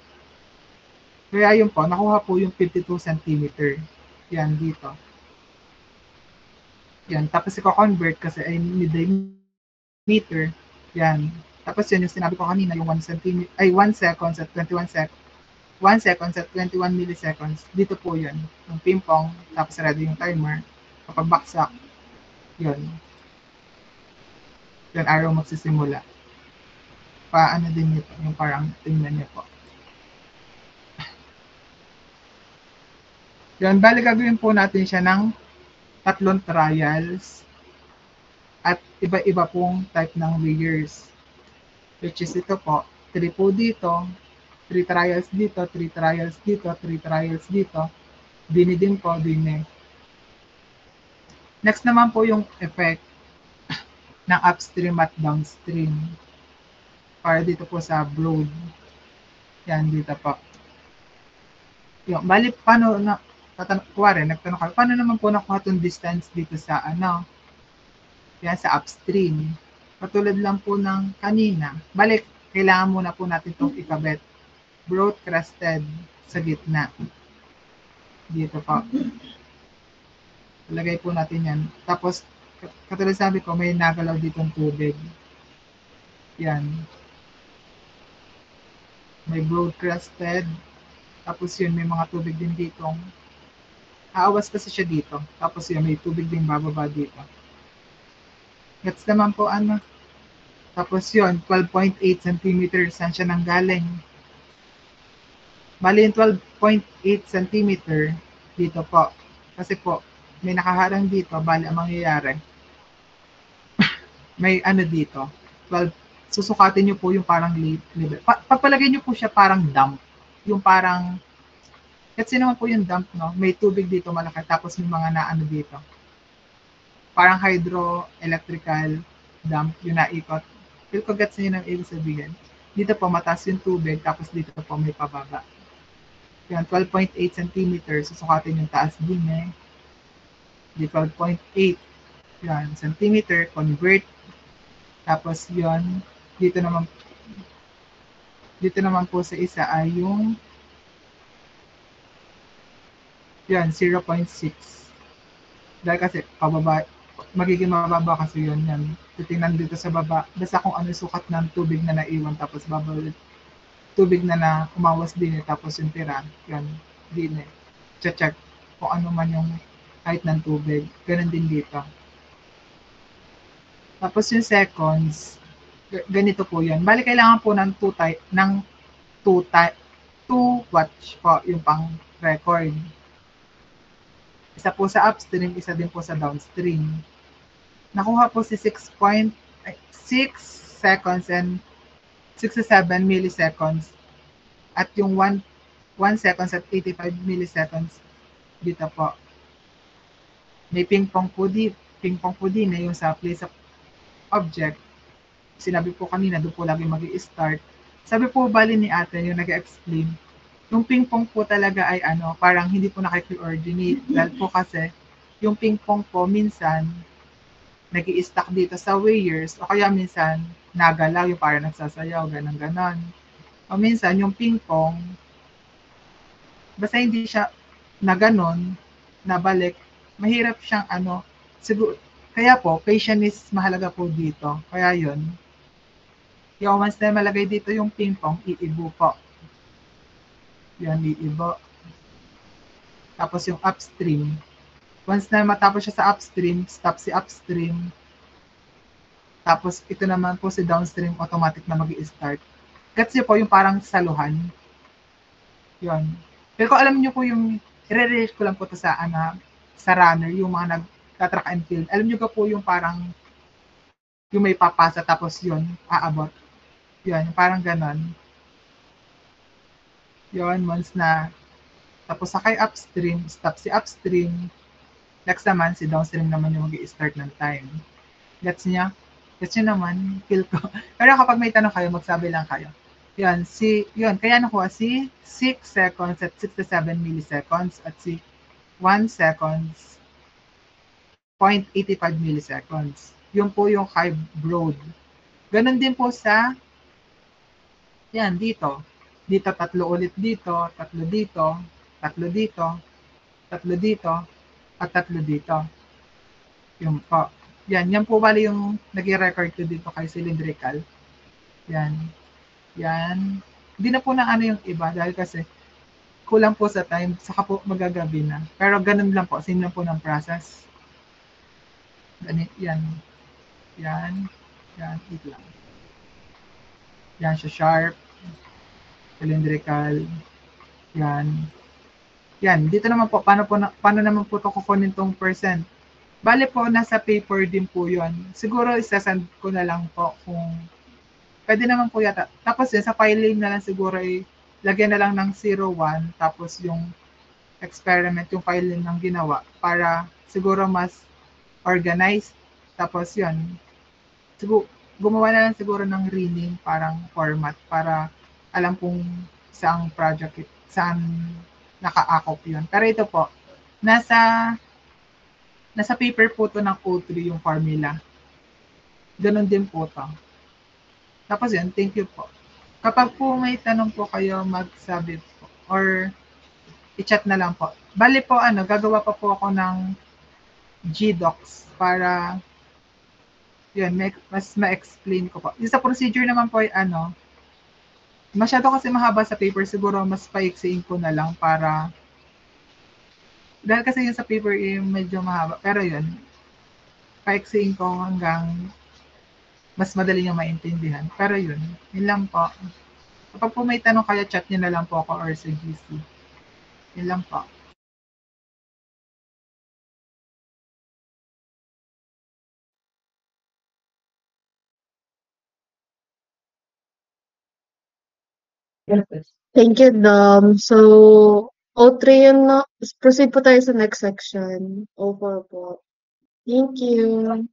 Kaya yun po, nakuha po yung 52 centimeter. Yan, dito. Yan, tapos i-convert kasi ay millimeter. Yan. Tapos yun yung sinabi ko kanina, yung 1 seconds at 21 seconds. 1 seconds at 21 milliseconds. Dito po yun. Yung ping-pong, tapos ready yung timer. Kapag baksak, yun. Yung arrow magsisimula. Paano din ito? Yung parang tingnan niyo po. Yan, bali gagawin po natin siya ng 3 trials at iba-iba pong type ng layers. Which is ito po, 3 po dito, 3 trials dito, 3 trials dito, 3 trials dito. Dini din po, dini. Next naman po yung effect ng upstream at downstream. Para dito po sa broad. Yan, dito po. Yung, bali, paano na, nagtanong ka, paano naman po nakuha itong distance dito sa yan, sa upstream. Patulad lang po ng kanina. Balik, kailangan muna po natin itong ikabit. Broad crusted sa gitna. Dito po. Lagay po natin yan. Tapos, katulad sabi ko, may nagalaw ditong tubig. Yan. May broad crusted. Tapos yun, may mga tubig din ditong. Aawas kasi siya dito. Tapos yun, may tubig din bababa dito. Gets naman po ano. Tapos yun, 12.8 cm saan siya nanggaling. Bali yung 12.8 cm dito po. Kasi po, may nakaharang dito. Bali ang mangyayari. May ano dito. 12. Susukatin nyo po yung parang level. Papalagay nyo po siya parang dump. Yung parang, kasi naman po yung dump, no? May tubig dito malaki. Tapos may mga naano dito. Parang hydroelectrical dump yung naikot. Feel ko gets nyo ng ibig sabihin. Dito po mataas yung tubig. Tapos dito po may pababa. Yan, 12.8 cm. Susukatin yung taas din Di 12.8. Yan, centimeter, convert. Tapos yun, dito naman po sa isa ay yung yan, 0.6. Dahil kasi pababa, magiging mababa kasi yun. Yan. Titingnan dito sa baba. Basta kung ano sukat ng tubig na naiwan tapos babalik tubig na umawas din tapos yung tira, yan, din check kung ano man yung height ng tubig. Ganun din dito. Tapos yung seconds, ganito po yan. Bali, kailangan po ng 2 watch po yung pang record. Isa po sa upstream, isa din po sa downstream. Nakuha po si 6 seconds and 67 milliseconds at yung 1 seconds at 85 milliseconds dito po. May ping-pong po din na yung sa place of object. Sinabi po kanina, doon po lagi mag-i-start. Sabi po bali ni ate, yung nag-explain, yung ping-pong po talaga ay parang hindi po nakiki-coordinate. Dahil po kasi, yung ping-pong po minsan, nag-i-stack dito sa weighers, o kaya minsan, nagalaw yung parang nagsasayaw, ganon-ganon. O minsan, yung ping pong, basta hindi siya na ganon, nabalik, mahirap siyang siguro, kaya po, patience is mahalaga po dito. Kaya yun, yung once na malagay dito yung ping pong, iibo po. Yan, iibo. Tapos yung upstream, once na matapos siya sa upstream, stop si upstream. Tapos ito naman po si downstream, automatic na mag-i-start. Gets niyo po yung parang saluhan. Yun. Pero kung alam niyo po yung, i-relate ko lang po to sa, sa runner, yung mga nag-track and field. Alam niyo po yung parang, yung may papasa tapos yun, aabot. Yun, parang ganon. Yun, once na, tapos sakay upstream, stop si upstream. Next naman, si downstream naman yung mag-i-start ng time. Gets niya? Gets niyo naman, feel ko. Pero kapag may tanong kayo, magsabi lang kayo. Yan, kaya nakuha si 6 seconds at 67 milliseconds at si 1 seconds 0.85 milliseconds. Yun po yung high broad. Ganon din po sa, yan, dito. Dito, 3 ulit dito, 3 dito, 3 dito, 3 dito, at 3 dito. Yun po. Yan po bali yung nag-record ko dito kay cylindrical. Yan. Yan. Hindi na po na yung iba dahil kasi kulang po sa time, saka po magagabi na. Pero ganun lang po, same lang po ng process. Ganit, yan. Yan. Yan, it lang. Yan siya sharp. Cylindrical. Yan. Yan, dito naman po, paano naman po ito kukunin tong percent? Bale po, nasa paper din po yun. Siguro, isasend ko na lang po kung pwede naman po yata. Tapos yun, sa filing na lang siguro lagyan na lang ng 01, tapos yung experiment, yung filing ng ginawa para siguro mas organized. Tapos yun, siguro, gumawa na lang siguro ng rename parang format para alam kung saang project, saan naka-akop yun. Pero ito po, nasa paper po to ng O3 yung formula. Ganon din po to. Tapos yun, thank you po. Kapag po may tanong po kayo, magsabi po. Or i-chat na lang po. Bali po, gagawa pa po ako ng GDocs para yun, mas ma-explain ko po. Yung sa procedure naman po ay masyado kasi mahaba sa paper, siguro mas paiksiin ko na lang para dahil kasi yung sa paper medyo mahaba. Pero yun, paiksiin ko hanggang mas madali nyo maintindihan. Pero yun lang po. Kapag po may tanong kayo, chat nyo na lang po ako or sa GC. Yun lang po. Thank you, Dom. So, O3 yun na. Proceed po tayo sa next section. O4 po. Thank you.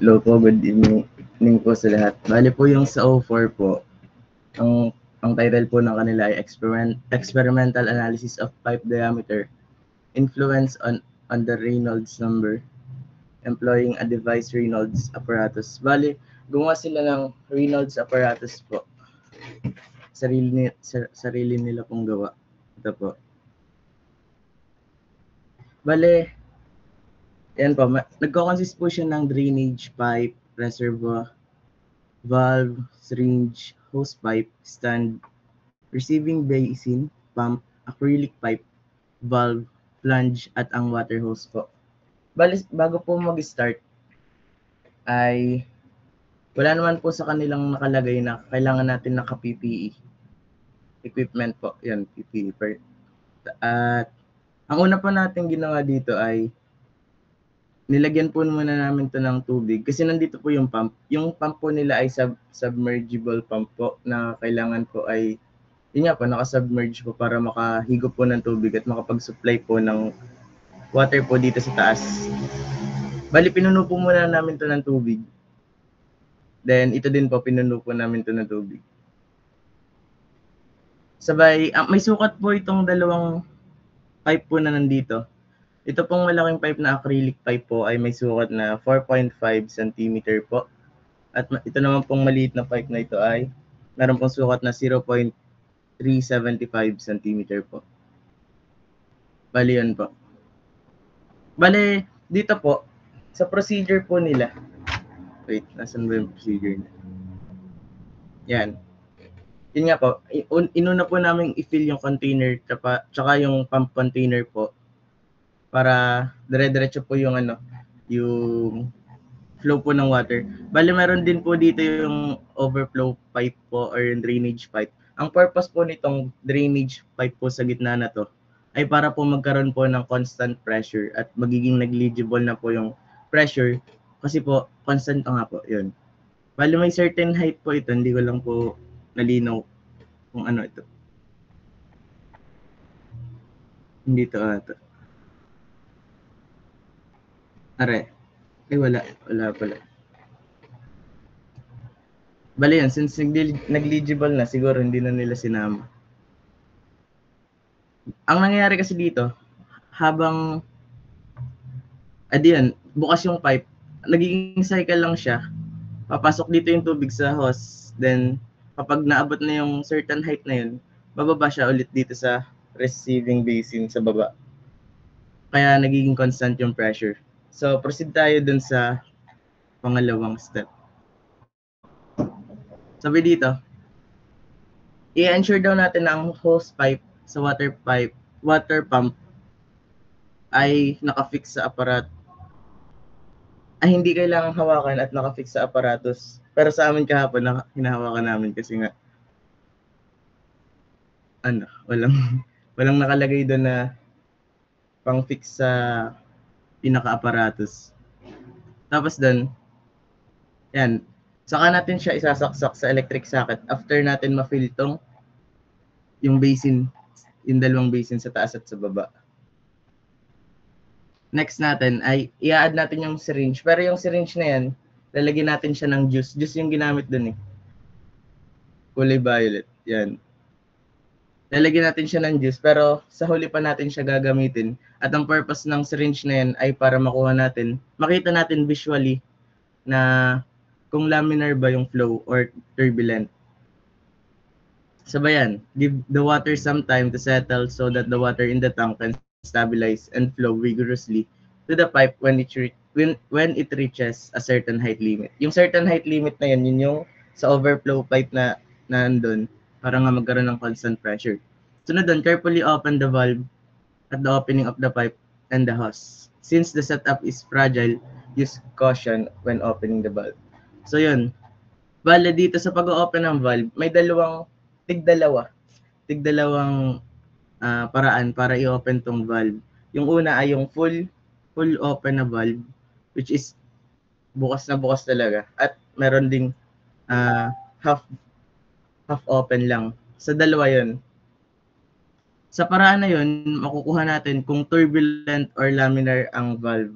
Hello po, good evening po sa lahat. Bali po yung sa O4 po, ang title po ng kanila ay Experimental Analysis of Pipe Diameter, Influence on the Reynolds Number, Employing a Device Reynolds Apparatus. Bali, gumawa sila ng Reynolds Apparatus po. Sarili nila pong gawa. Ito po. Bali, yan po, nagko-consist po siya ng drainage pipe, reservoir, valve, syringe, hose pipe, stand, receiving basin, pump, acrylic pipe, valve, flange, at ang water hose po. Bali, bago po mag-start, ay wala naman po sa kanilang nakalagay na kailangan natin naka-PPE. Equipment po, yan, PPE. At ang una po natin ginawa dito ay nilagyan po muna namin to ng tubig kasi nandito po yung pump. Yung pump po nila ay submergible pump po na kailangan po ay yun nga po, naka-submerge po para makahigop po ng tubig at makapag-supply po ng water po dito sa taas. Bali, pinuno po muna namin to ng tubig. Then, ito din po, pinuno po namin to ng tubig. Sabay, may sukat po itong dalawang pipe po na nandito. Ito pong malaking pipe na acrylic pipe po ay may sukat na 4.5 cm po. At ito naman pong maliit na pipe na ito ay meron pong sukat na 0.375 cm po. Bali yun po. Bali, dito po, sa procedure po nila. Wait, nasan ba yung procedure nila? Yan. Yun nga po, inuna po namin i-fill yung container tsaka yung pump container po para dire-diretso po yung yung flow po ng water. Bali meron din po dito yung overflow pipe po or yung drainage pipe. Ang purpose po nitong drainage pipe po sa gitna na to ay para po magkaroon po ng constant pressure at magiging negligible na po yung pressure kasi po constant nga po yun. Bali may certain height po ito, hindi ko lang po nalinaw kung ano ito. Hindi to ata. Are. Wala pala. Bali yan, since negligible na, siguro hindi na nila sinama. Ang nangyayari kasi dito, habang bukas yung pipe, nagiging cycle lang siya. Papasok dito yung tubig sa hose, then kapag naabot na yung certain height na yun, bababa siya ulit dito sa receiving basin sa baba. Kaya nagiging constant yung pressure. So, proceed tayo dun sa pangalawang step. Sabi dito, i-ensure daw natin na ang hose pipe sa water pump ay nakafix sa aparat. Ay hindi kailangang hawakan at nakafix sa aparatus. Pero sa amin kahapon, hinahawakan namin kasi nga walang nakalagay doon na pang-fix sa pinaka-aparatus. Tapos doon, yan, saka natin siya isasaksak sa electric socket after natin ma-fill yung basin, yung dalawang basin sa taas at sa baba. Next natin ay i-add natin yung syringe. Pero yung syringe na yan, lalagyan natin siya ng juice. Juice yung ginamit doon eh. Kulay violet. Yan. Lalagyan natin siya ng juice pero sa huli pa natin siya gagamitin. At ang purpose ng syringe na yan ay para makita natin visually na kung laminar ba yung flow or turbulent. Sabayan, give the water some time to settle so that the water in the tank can stabilize and flow vigorously to the pipe when it reaches a certain height limit. Yung certain height limit na yun yung sa overflow pipe na nandun para nga magkaroon ng constant pressure. Sunod doon, carefully open the valve at the opening of the pipe and the hose. Since the setup is fragile, use caution when opening the valve. So yun, bale dito sa pag-open ng valve, may tigdalawang paraan para i-open tong valve. Yung una ay yung full open na valve, which is bukas na bukas talaga. At meron ding half open lang. Sa dalawa yun. Sa paraan na yun, makukuha natin kung turbulent or laminar ang valve.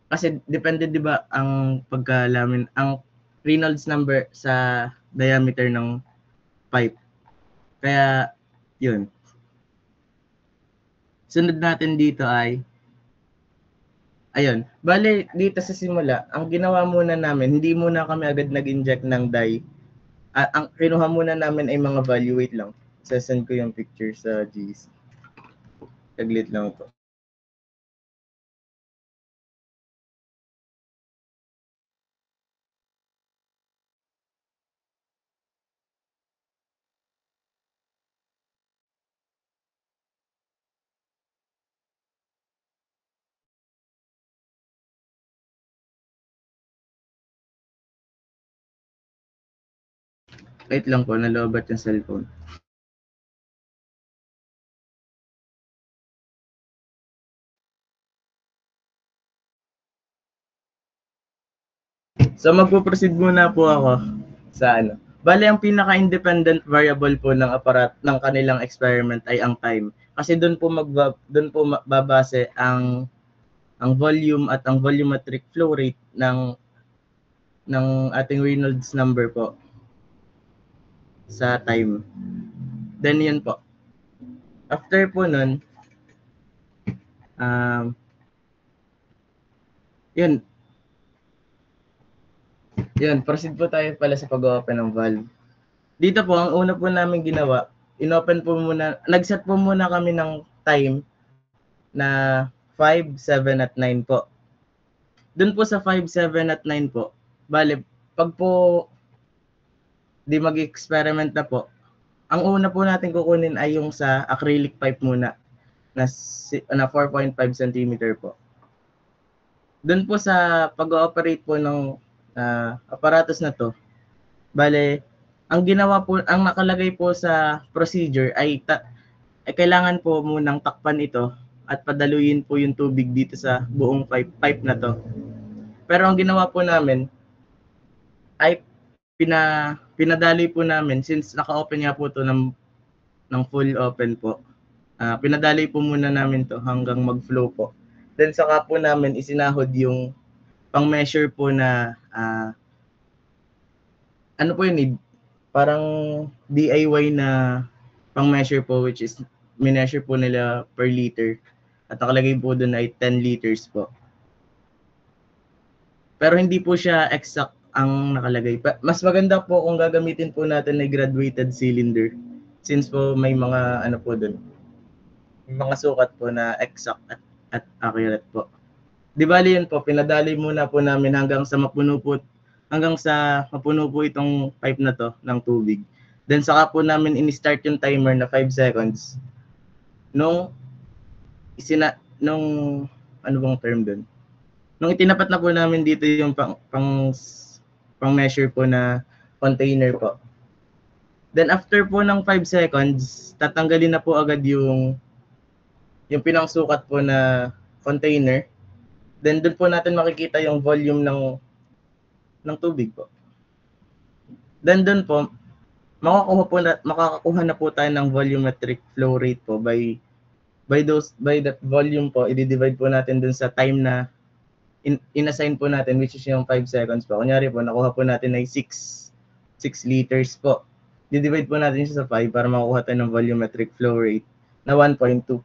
Kasi depende 'di ba ang ang Reynolds number sa diameter ng pipe. Kaya yun. Sunod natin dito ay ayun. Bale dito sa simula, ang ginawa muna namin, hindi muna kami agad nag-inject ng dye. Ang kinuha muna namin ay mga value. Wait lang. Sesend ko yung picture sa GC. Taglit lang ito. Wait lang po, nalobat yung cellphone. So magpo-proceed muna po ako sa Bale, ang pinaka-independent variable po ng ng kanilang experiment ay ang time. Kasi doon po babase ang volume at ang volumetric flow rate ng ating Reynolds number po. sa time. Then yun po. After po nun, yun, proceed po tayo pala sa pag-open ng valve. Dito po, ang una po namin ginawa, inopen po muna, nag-set po muna kami ng time na 5, 7, at 9 po. Doon po sa 5, 7, at 9 po, bale, pag po di mag-experiment na po, ang una po natin kukunin ay yung sa acrylic pipe muna na 4.5 cm po. Doon po sa pag-ooperate po ng aparatus na to, bale, ang ginawa po, ang nakalagay po sa procedure ay kailangan po munang takpan ito at padaluyin po yung tubig dito sa buong pipe na to. Pero ang ginawa po namin ay pinadaloy po namin, since naka-open nga po to ng full open po. Pinadaloy po muna namin to hanggang mag-flow po. Then saka po namin isinahod yung pang-measure po na ano po yun, parang DIY na pang-measure po, which is mineasure po nila per liter. At nakalagay po doon ay 10 liters po. Pero hindi po siya exact ang nakalagay. Mas maganda po kung gagamitin po natin ay graduated cylinder. Since po may mga ano po doon, mga sukat po na exact at accurate po. Di bali yun po, pinadali muna po namin hanggang sa mapuno po itong pipe na to ng tubig. Then saka po namin in-start yung timer na 5 seconds. Nung ano bang term doon? Nung itinapat na po namin dito yung pang measure po na container po. Then after po ng 5 seconds, tatanggalin na po agad yung pinangsukat po na container. Then doon po natin makikita yung volume ng tubig po. Then doon po, makakakuha na po tayo ng volumetric flow rate po by that volume po, i-divide po natin dun sa time na in-assign po natin, which is yung 5 seconds po. Kunyari po, nakuha po natin ay 6 liters po. Di-divide po natin siya sa 5 para makuha tayo ng volumetric flow rate na 1.2.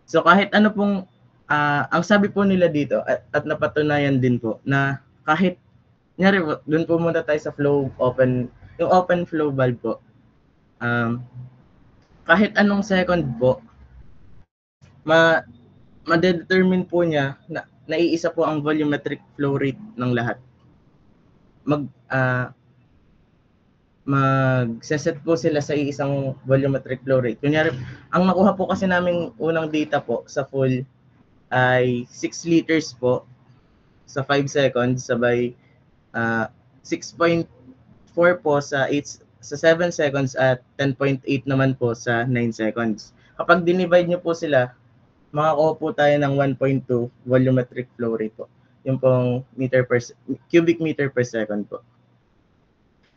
So kahit ano pong, ang sabi po nila dito, at napatunayan din po, na kahit, kunyari po, dun po muna tayo sa yung open flow valve po. Kahit anong second po, ma-determine po niya na naiisa po ang volumetric flow rate ng lahat. Mag-set po sila sa isang volumetric flow rate. Kunyari, ang nakuha po kasi naming unang data po sa full ay 6 liters po sa 5 seconds, sabay 6.4 po sa 7 seconds at 10.8 naman po sa 9 seconds. Kapag dinivide nyo po sila, makakuha po tayo ng 1.2 volumetric flow rate po. Yung pong cubic meter per second po.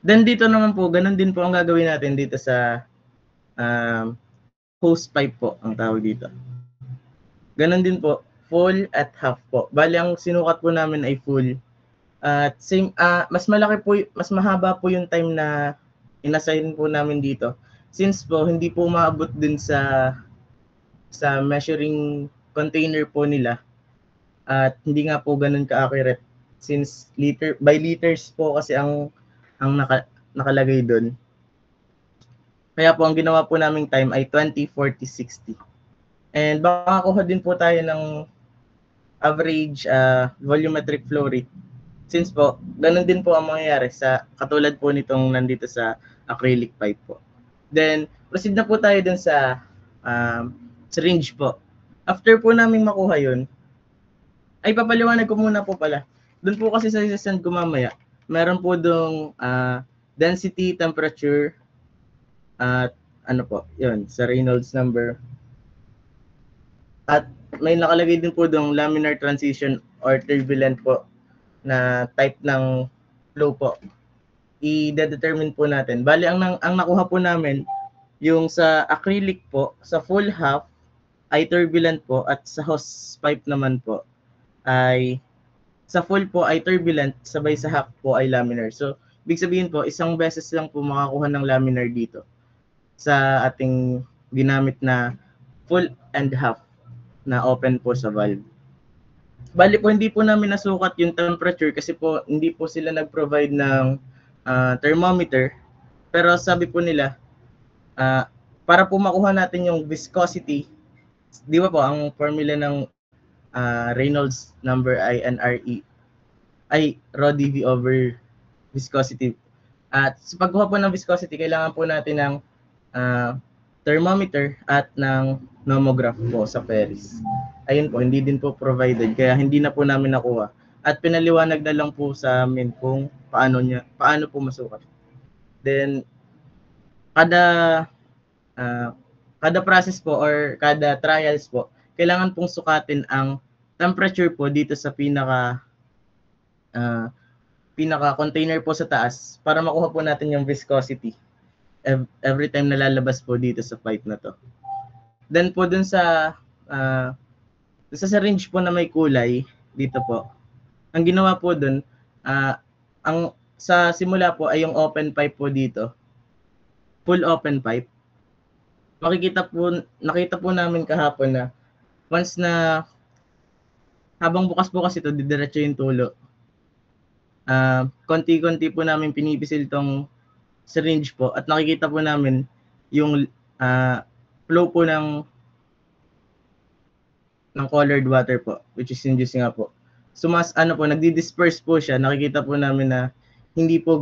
Then dito naman po, ganun din po ang gagawin natin dito sa hose pipe po, ang tawag dito. Ganun din po, full at half po. Bali ang sinukat po namin ay full. At mas mahaba po yung time na inassign po namin dito. Since po hindi po maabot din sa measuring container po nila, at hindi nga po ganun ka-accurate since by liters po kasi ang nakalagay doon. Kaya po ang ginawa po naming time ay 20, 40, 60. And baka kuha din po tayo ng average volumetric flow rate. Since po, ganun din po ang mangyayari sa katulad po nitong nandito sa acrylic pipe po. Then, proceed na po tayo dun sa syringe po. After po namin makuha yun, ay papaliwanag ko muna po pala. Doon po kasi sa send ko mamaya, meron po dong density, temperature, at ano po, yun, sa Reynolds number. At may nakalagay din po dong laminar transition or turbulent po na type ng flow po. I-determine po natin. Bali, ang nakuha po namin, yung sa acrylic po, sa full half ay turbulent po, at sa hose pipe naman po ay sa full po ay turbulent, sabay sa half po ay laminar. So, Ibig sabihin po, isang beses lang po makakuha ng laminar dito sa ating ginamit na full and half na open po sa valve. Bali po, hindi po namin nasukat yung temperature kasi po hindi po sila nag-provide ng thermometer. Pero sabi po nila, para po makuha natin yung viscosity, di ba po, ang formula ng Reynolds number ay NRE, ay rho dV over viscosity. At sa pagkuha po ng viscosity, kailangan po natin ng thermometer at ng nomograph po sa Paris. Ayun po, hindi din po provided, kaya hindi na po namin nakuha. At pinaliwanag na lang po sa amin kung paano po masukat. Then, kada process po or kada trials po, kailangan pong sukatin ang temperature po dito sa pinaka container po sa taas para makuha po natin yung viscosity every time na lalabas po dito sa pipe na to. Then po dun sa syringe po na may kulay dito po, ang ginawa po dun, ang sa simula po ay yung open pipe po dito, full open pipe. Nakita po namin kahapon na once na habang bukas-bukas ito, didiretso yung tulo. Konti-konti po namin pinipisil tong syringe po at nakikita po namin yung flow po ng colored water po, which is induced nga po. So nagdi-disperse po siya. Nakikita po namin na hindi po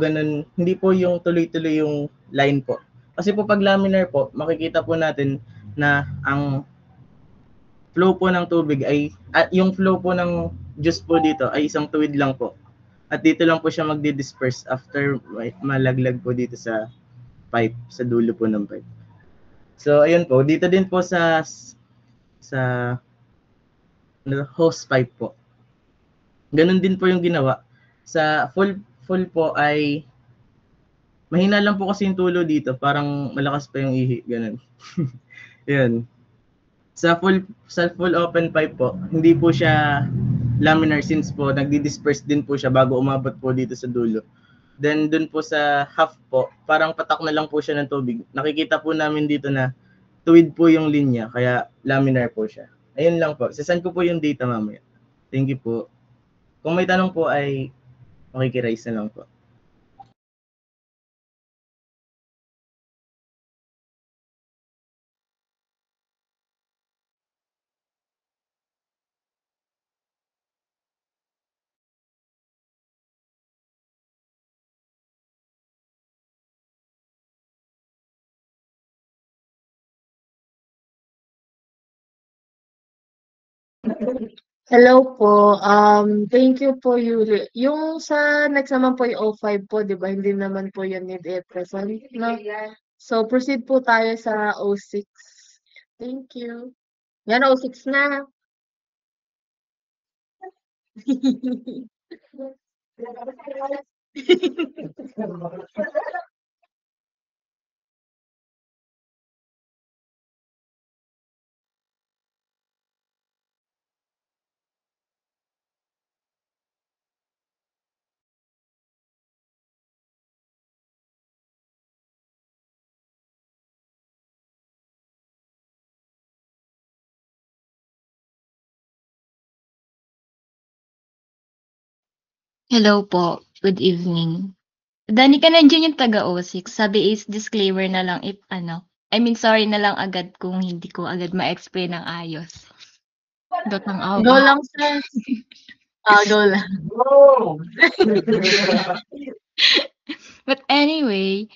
yung tuloy-tuloy yung line po. Kasi po pag laminar po, makikita po natin na ang flow po ng tubig ay, yung flow po ng juice po dito ay isang tuwid lang po. At dito lang po siya magdi-disperse after malaglag po dito sa pipe, sa dulo po ng pipe. So, ayun po. Dito din po sa hose pipe po. Ganun din po yung ginawa. Sa full po ay mahina lang po kasi yung tulo dito, parang malakas pa yung ihi, ganun. Yun. Sa full open pipe po, hindi po siya laminar since po nagdi-disperse din po siya bago umabot po dito sa dulo. Then dun po sa half po, parang patak na lang po siya ng tubig. Nakikita po namin dito na tuwid po yung linya, kaya laminar po siya. Ayun lang po. Sasend ko po yung data mamaya. Thank you po. Kung may tanong po ay makikiraise na lang po. Hello po. Thank you po, Yuli. Yung sa next naman po yung O5 po, di ba? Hindi naman po yun need i-present, no? So, proceed po tayo sa O6. Thank you. Yan, O6 na. Hello po. Good evening. Dani ka nandiyan yung taga-O6. Sabi is disclaimer na lang if sorry na lang agad kung hindi ko agad ma-explain ng ayos. Dot ng Go awa. lang, sir. Go lang. But anyway,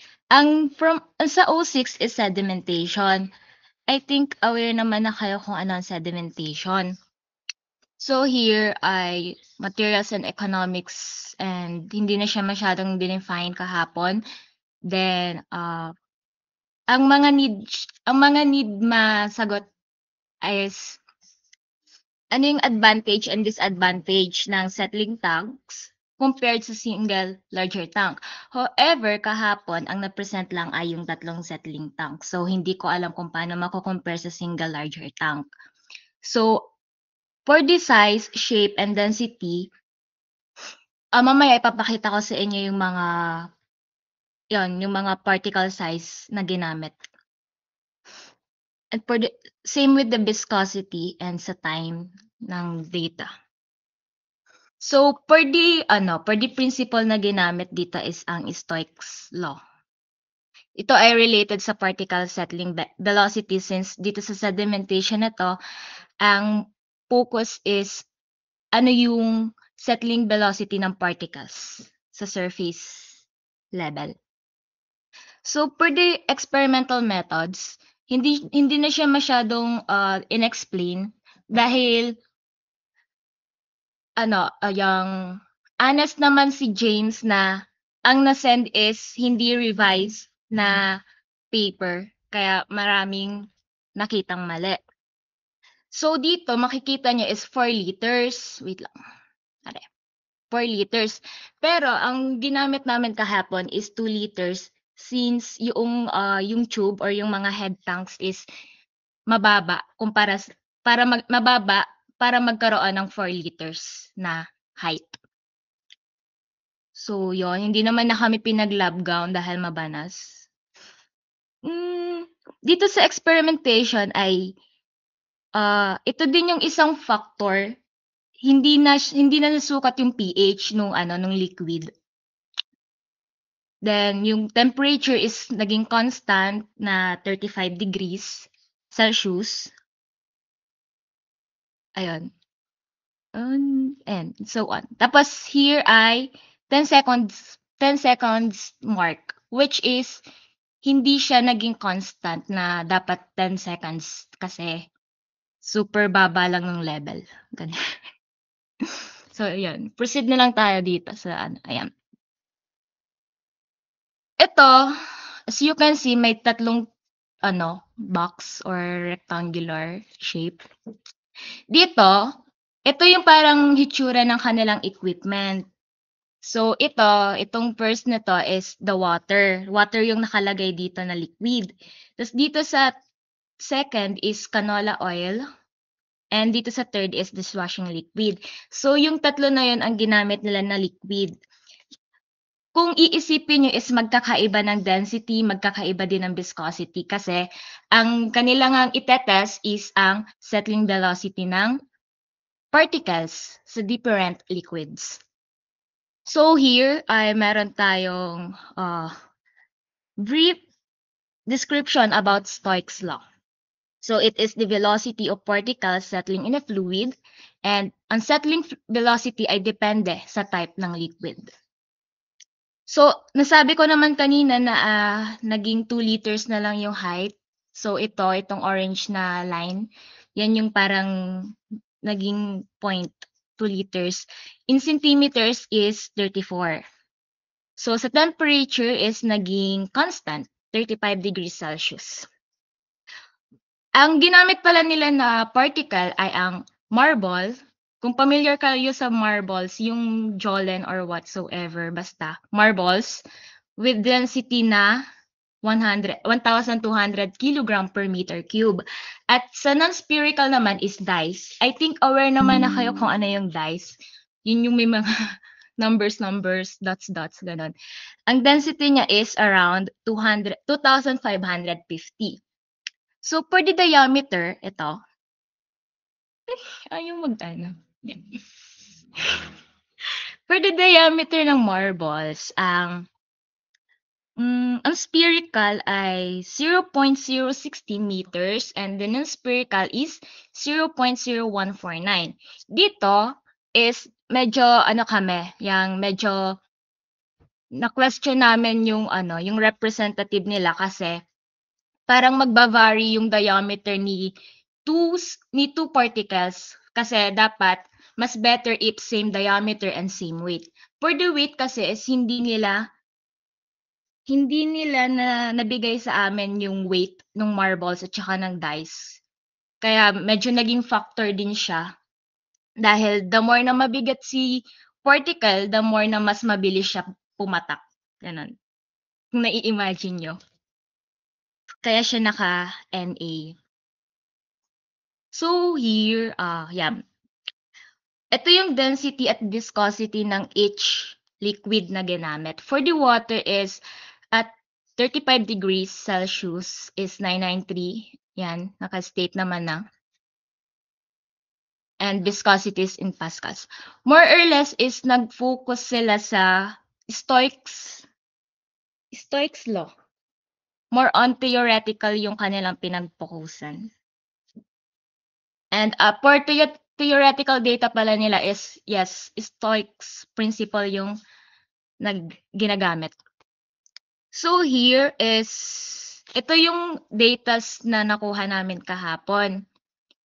sa O6 is sedimentation. I think aware naman na kayo kung ano ang sedimentation. So here ay materials and economics and hindi na siya masyadong dinefine kahapon. Then ang mga need masagot is ano yung advantage and disadvantage ng settling tanks compared sa single larger tank. However, kahapon ang na-present lang ay yung tatlong settling tank. So hindi ko alam kung paano mako-compare sa single larger tank. So for the size, shape, and density, Mamaya ipapakita ko sa inyo yung mga particle size na ginamit. And same with the viscosity and sa time ng data. So, per the principle na ginamit dito is ang Stokes law. Ito ay related sa particle settling velocity since dito sa sedimentation na to, ang focus is ano yung settling velocity ng particles sa surface level. So, per the experimental methods, hindi na siya masyadong inexplain dahil yung honest naman si James na ang na-send is hindi revised na paper kaya maraming nakitang mali. So dito makikita niyo is 4 liters. Wait lang. 4 liters. Pero ang ginamit namin kahapon is 2 liters since yung tube or yung mga head tanks is mababa mababa para magkaroon ng 4 liters na height. So, hindi naman na kami pinag-lab gown dahil mabanas. Dito sa experimentation ay ito din yung isang factor. Hindi na nasukat yung pH nung liquid. Then, yung temperature is naging constant na 35 degrees Celsius. Ayun. And so on. Tapos here ay 10 seconds mark, which is hindi siya naging constant na dapat 10 seconds kasi super baba lang ng level. Ganyan. So, ayan. Proceed na lang tayo dito sa ayan. Ito, as you can see, may tatlong box or rectangular shape. Dito, ito yung parang hitsura ng kanilang equipment. So, itong first na to is the water. Water yung nakalagay dito na liquid. Tapos dito sa second is canola oil. And dito sa third is dishwashing liquid. So, yung tatlo na yun ang ginamit nila na liquid. Kung iisipin nyo is magkakaiba ng density, magkakaiba din ng viscosity kasi ang kanilang itetest is ang settling velocity ng particles sa different liquids. So here ay meron tayong brief description about Stokes law. So it is the velocity of particles settling in a fluid and ang settling velocity ay depende sa type ng liquid. So nasabi ko naman kanina na naging 2 liters na lang yung height. So itong orange na line, yan yung parang naging point 2 liters. In centimeters is 34. So sa temperature is naging constant, 35 degrees Celsius. Ang ginamit pala nila na particle ay ang marble. Kung familiar kayo sa marbles, yung Jolene or whatsoever, basta marbles with density na 1,200 kilogram per meter cube. At sa non-spherical naman is dice. I think aware naman na kayo kung ano yung dice. Yun yung may mga numbers, dots, ganun. Ang density niya is around 2,550. So, for the diameter, ito. Ayaw mag-ano. For the diameter ng marbles, ang spherical ay 0.060 meters and the non-spherical is 0.0149. Dito is medyo medyo na-question namin yung representative nila kasi parang magba-vary yung diameter ni two particles kasi dapat mas better if same diameter and same weight. For the weight kasi is hindi nila na nabigay sa amin yung weight ng marbles at saka ng dice. Kaya medyo naging factor din siya. Dahil the more na mabigat si particle, the more na mas mabilis siya pumatak. Ganun. Kung nai-imagine nyo. Kaya siya naka-NA. So here, ito yung density at viscosity ng each liquid na ginamit. For the water is at 35 degrees Celsius is 993. Yan, naka-state naman na. And viscosity is in pascals. More or less is nag-focus sila sa Stokes law. More on theoretical yung kanilang pinag-focusan. And for theoretical data pala nila is, yes, Stokes principle yung ginagamit. So here is, ito yung datas na nakuha namin kahapon.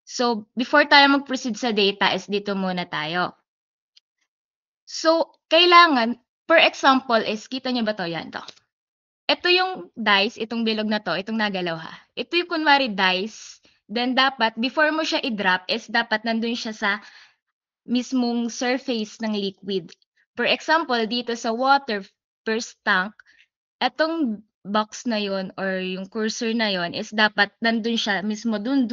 So before tayo mag-proceed sa data is dito muna tayo. So kailangan, per example is, kita nyo ba to? Yan to. Ito yung dice, itong bilog na to, itong nagalaw ha. Ito yung kunwari dice, then dapat, before mo siya i-drop is dapat nandun siya sa mismong surface ng liquid. For example, dito sa water first tank, etong box na yon or yung cursor na yon is dapat nandun siya mismo dun.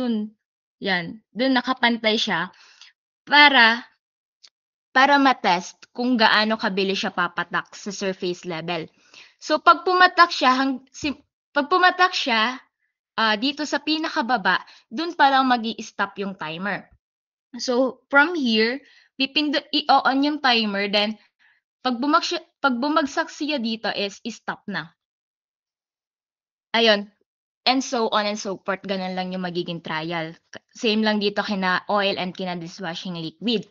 Yan, dun nakapantay siya para matest kung gaano kabilis siya papatak sa surface level. So pag pumatak siya, dito sa pinakababa, dun pa lang magi-stop yung timer. So from here, i-on yung timer, then pag bumagsak siya dito is stop na. Ayun. And so on and so forth, ganun lang yung magiging trial. Same lang dito kina oil and kina dishwashing liquid.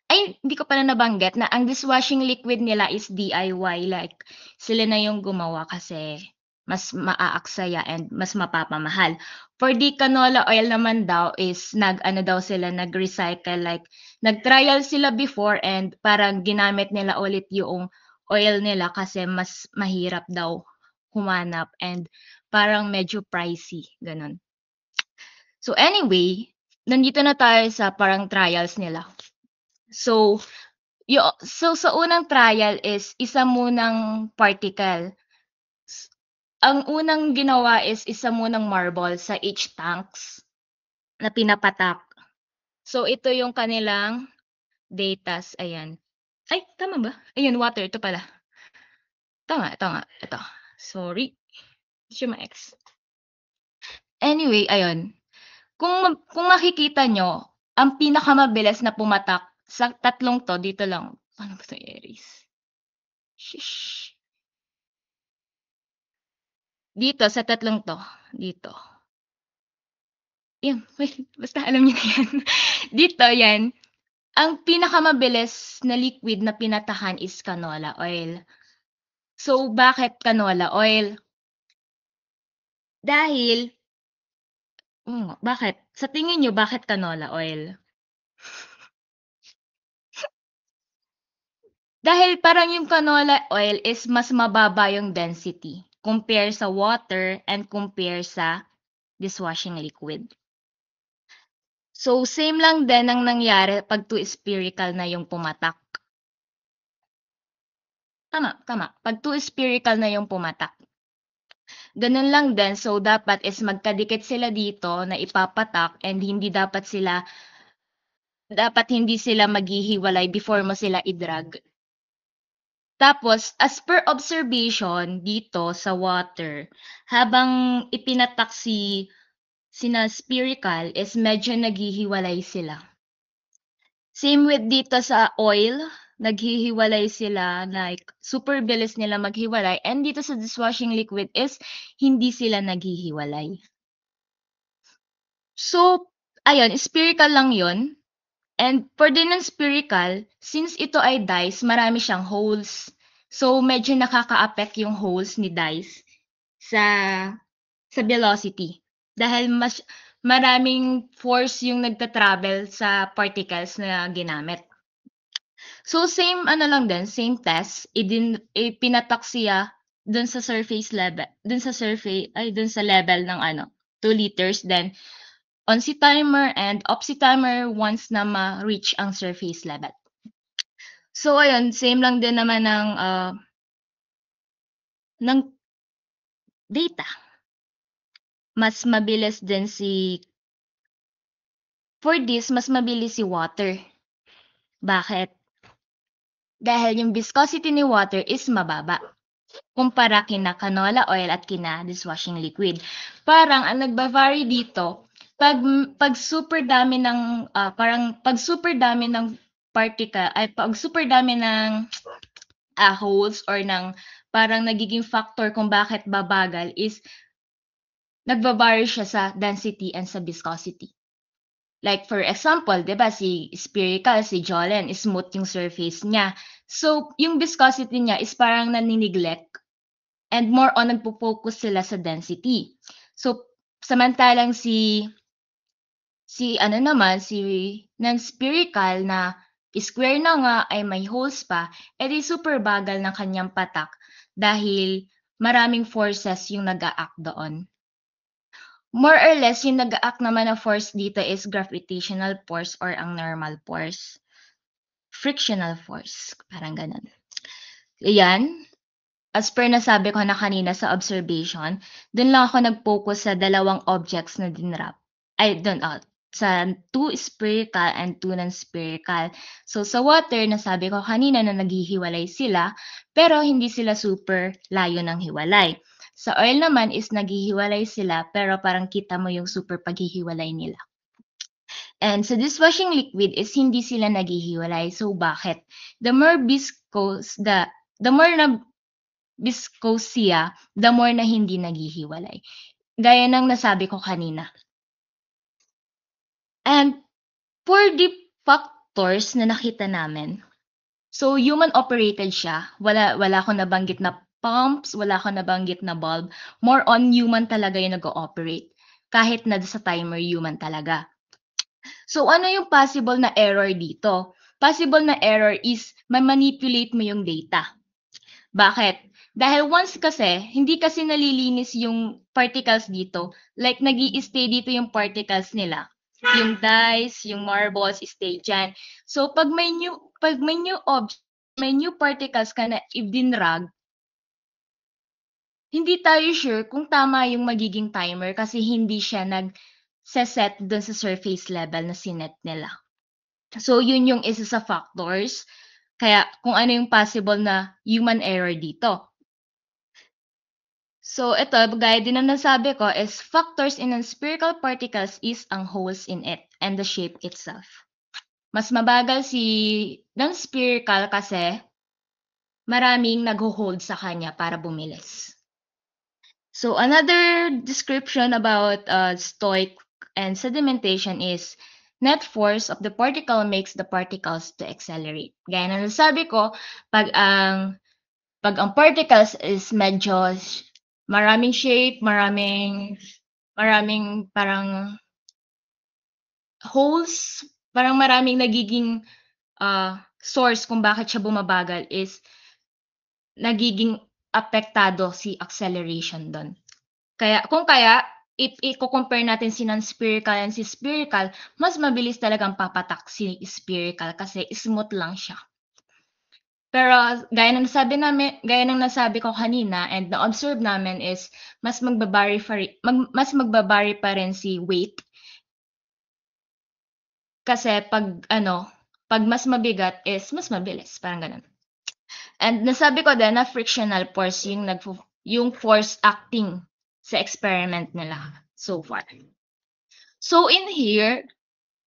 Ay, hindi ko pala nabanggit na ang dishwashing liquid nila is DIY. Like, sila na yung gumawa kasi mas maaaksaya and mas mapapamahal. For the canola oil naman daw is nag-recycle. Like, nag-trial sila before and parang ginamit nila ulit yung oil nila kasi mas mahirap daw humanap and parang medyo pricey. Ganun. So anyway, nandito na tayo sa parang trials nila. So sa unang trial is isa munang particle. Ang unang ginawa is isa munang marble sa each tanks na pinapatak. So ito yung kanilang datas. Ayan. Ay, tama ba? Ayun, water. Ito pala. Tama. Ito. Sorry. X. Anyway, ayun. Kung makikita nyo, ang pinakamabilis na pumatak sa tatlong to, dito lang. Ano ba ito, Aries? Shish. Dito, sa tatlong to. Dito. Yan. Basta alam niyo na yan. Dito, yan. Ang pinakamabilis na liquid na pinatakan is canola oil. So, bakit canola oil? Dahil, bakit? Sa tingin nyo, bakit canola oil? Dahil parang yung canola oil is mas mababa yung density compare sa water and compare sa dishwashing liquid. So, same lang din ang nangyari pag two spherical na yung pumatak. Tama. Pag two spherical na yung pumatak. Ganun lang din. So, dapat is magkadikit sila dito na ipapatak and hindi sila maghihiwalay before mo sila i-drag. Tapos, as per observation dito sa water, habang ipinatak sina spherical is medyo naghihiwalay sila. Same with dito sa oil, naghihiwalay sila, like super bilis nila maghiwalay. And dito sa dishwashing liquid is hindi sila naghihiwalay. So, ayun, spherical lang yun. And for the non-spherical, since ito ay dice, marami siyang holes. So, medyo nakaka-affect yung holes ni dice sa velocity. Dahil maraming force yung nagta-travel sa particles na ginamit. So, same test. Pinatak siya dun sa surface level, dun sa level ng 2 liters. Then, on-C timer and off-C timer once na ma-reach ang surface level. So, ayun, same lang din naman ng data. Mas mabilis din mas mabilis si water. Bakit? Dahil yung viscosity ni water is mababa kumpara kina canola oil at kina dishwashing liquid. Parang ang nagba-vary dito, pag super dami ng pag super dami ng pag super dami ng holes or ng parang nagiging factor kung bakit babagal is nagba-vary siya sa density and sa viscosity. Like for example, 'di ba si spherical, si Jolene, smooth yung surface niya. So, yung viscosity niya is parang nani-neglect and more on nagpo-focus sila sa density. So, samantalang si non-spherical na square na nga ay may holes pa, edi super bagal ng kanyang patak dahil maraming forces yung nag-a-act doon. More or less, yung nag-a-act naman na force dito is gravitational force or ang normal force. Frictional force, parang ganun. Ayan. As per nasabi ko na kanina sa observation, dun lang ako nag-focus sa dalawang objects na dinrap. Sa 2 spherical and 2 non-spherical. So sa water, nasabi ko kanina na naghihiwalay sila, pero hindi sila super layo ng hiwalay. Sa oil naman is naghihiwalay sila, pero parang kita mo yung super paghihiwalay nila. And sa dishwashing liquid is hindi sila naghihiwalay. So bakit? The more na viscose siya, the more na hindi naghihiwalay. Gaya ng nasabi ko kanina. And for the factors na nakita namin, so human-operated siya. Wala ko nabanggit na pumps, wala ko nabanggit na bulb. More on human talaga yung nag-ooperate. Kahit na sa timer, human talaga. So ano yung possible na error dito? Possible na error is ma-manipulate mo yung data. Bakit? Dahil once kasi, hindi kasi nalilinis yung particles dito. Like, nag-i-stay dito yung particles nila. Yung dyes, yung marbles, stay dyan. So, pag may new object, may new particles ka na i-dinrag, hindi tayo sure kung tama yung magiging timer kasi hindi siya nag-set dun sa surface level na sinet nila. So, yun yung isa sa factors. Kaya, kung ano yung possible na human error dito. So, ito, gaya din ang nasabi ko, is factors in non-spherical particles is ang holes in it and the shape itself. Mas mabagal si non-spherical kasi maraming nag-hold sa kanya para bumilis. So, another description about stoic and sedimentation is net force of the particle makes the particles to accelerate. Gaya na nasabi ko, pag ang particles is medyo maraming shape, maraming parang holes, parang maraming nagiging source kung bakit siya bumabagal is nagiging apektado si acceleration doon. Kaya, if i-compare natin si non-spherical and si spherical, mas mabilis talagang papatak si spherical kasi smooth lang siya. Pero gaya ng nasabi ko kanina and na-observe namin is mas magbabari pa rin si weight. Kasi pag mas mabigat is mas mabilis, parang ganun. And nasabi ko din na frictional force yung force acting sa experiment nila so far. So in here,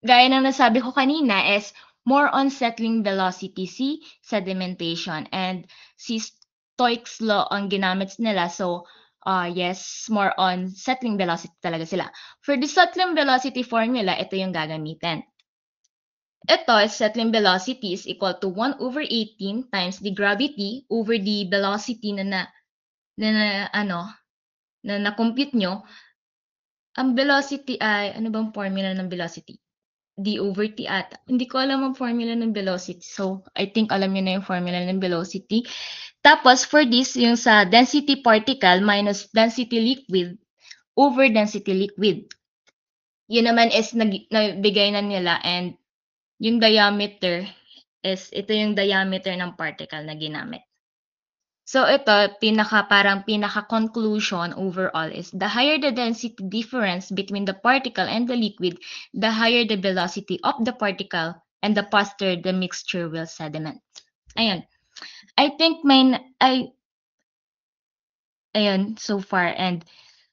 gaya ng nasabi ko kanina is more on settling velocity, si sedimentation, and si Stoics law ang ginamit nila. So, yes, more on settling velocity talaga sila. For the settling velocity formula, ito yung gagamitin. Ito, settling velocity is equal to 1 over 18 times the gravity over the velocity na na-compute nyo. Ang velocity ay, ano bang formula ng velocity? D over T ata. Hindi ko alam ang formula ng velocity. So, I think alam niyo na yung formula ng velocity. Tapos, for this, yung sa density particle minus density liquid over density liquid. Yun naman is nabigay na nila and yung diameter is, ito yung diameter ng particle na ginamit. So, ito, pinaka-conclusion overall is the higher the density difference between the particle and the liquid, the higher the velocity of the particle and the faster the mixture will sediment. Ayun. I think ayun, so far, and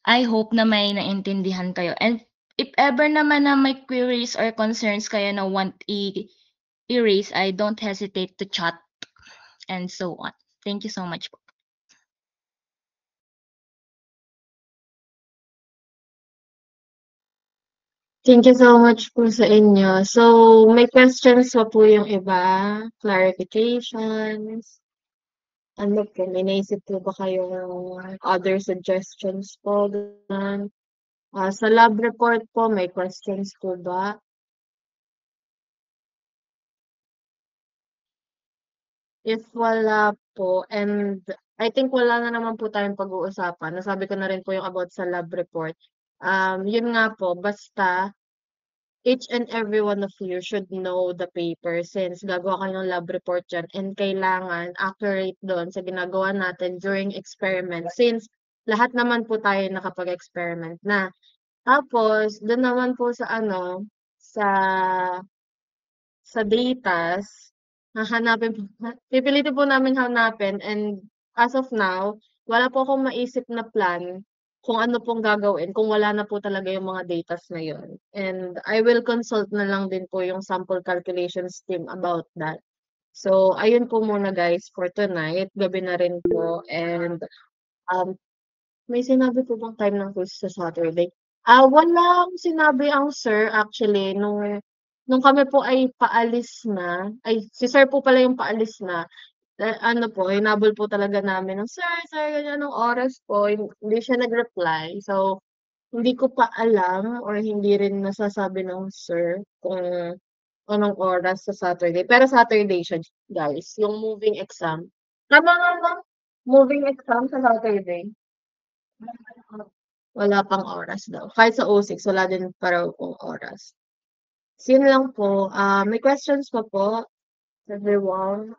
I hope na may naintindihan kayo. And if ever naman na may queries or concerns kayo na want i-raise, I don't hesitate to chat and so on. Thank you so much po. Thank you so much po sa inyo. So, may questions pa po yung iba? Clarifications? Ano po, may naisip po ba kayong other suggestions po doon? Sa lab report po, may questions po ba? If wala po, and I think wala na naman po tayong pag-uusapan. Nasabi ko na rin po yung about sa lab report. Yun nga po, basta each and every one of you should know the paper since gagawa kayo ng lab report dyan and kailangan accurate doon sa ginagawa natin during experiment since lahat naman po tayo nakapag-experiment na. Tapos, doon naman po sa sa datas, pipilitin po namin hanapin and as of now, wala po akong maisip na plan kung ano pong gagawin kung wala na po talaga yung mga datas na yun. And I will consult na lang din po yung sample calculations team about that. So, ayun po muna guys for tonight. Gabi na rin po. And may sinabi po bang time ng quiz sa Saturday? Walang sinabi ang sir actually nung kami po ay paalis na, ay si sir po pala yung paalis na. Ano po, hinabol po talaga namin ng sir, ganyan anong oras po. Hindi siya nag-reply. So, hindi ko pa alam or hindi rin nasasabi ng sir kung anong oras sa Saturday. Pero Saturday siya, guys. Yung moving exam. Tama nga ba? Moving exam sa Saturday. Wala pang oras daw. Kahit sa O6, wala din pa raw pong oras. So, yun lang po. May questions pa po, everyone?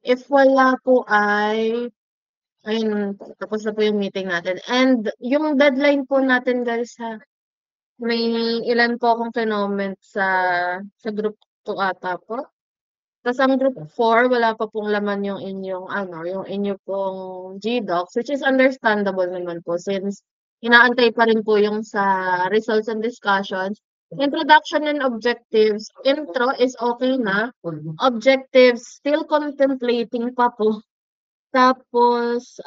If wala po ayun, tapos na po yung meeting natin. And yung deadline po natin guys ha, may ilan po akong kinoment sa group 2 ata po. Tas ang group 4 wala pa pong laman yung inyo pong GDocs, which is understandable naman po since inaantay pa rin po yung sa results and discussions. Introduction and objectives. Intro is okay na. Objectives, still contemplating pa po. Tapos,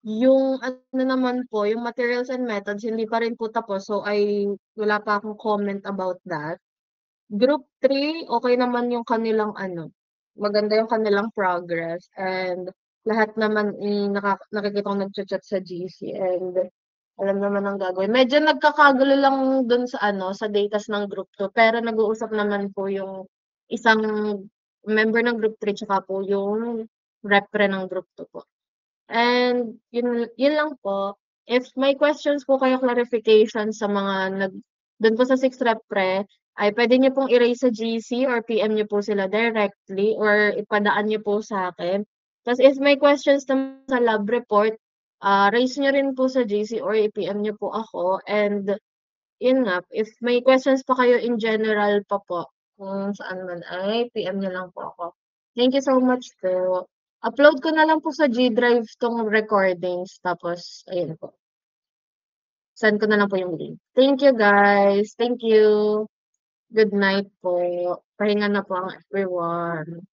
yung naman po, yung materials and methods, hindi pa rin po tapos. So, wala pa akong comment about that. Group 3, okay naman yung kanilang maganda yung kanilang progress and lahat naman nakikita ko nagchat-chat sa GC and alam naman ang gagawin. Medyo nagkakagulo lang dun sa sa datas ng group 2 pero nag-uusap naman po yung isang member ng group 3 tsaka po yung repre ng group 2 po. And yun lang po. If may questions po kayo, clarification sa mga dun po sa 6 repre, ay pwede niyo pong i-raise sa GC or PM niyo po sila directly or ipadaan niyo po sa akin. Tapos if may questions naman sa lab report, raise niyo rin po sa GC or i-PM niyo po ako. And yun nga, if may questions pa kayo in general pa po, kung saan man ay PM niyo lang po ako. Thank you so much po. Upload ko na lang po sa G Drive tong recordings. Tapos, ayun po. Send ko na lang po yung link. Thank you guys. Thank you. Good night po. Pahinga na po ang everyone.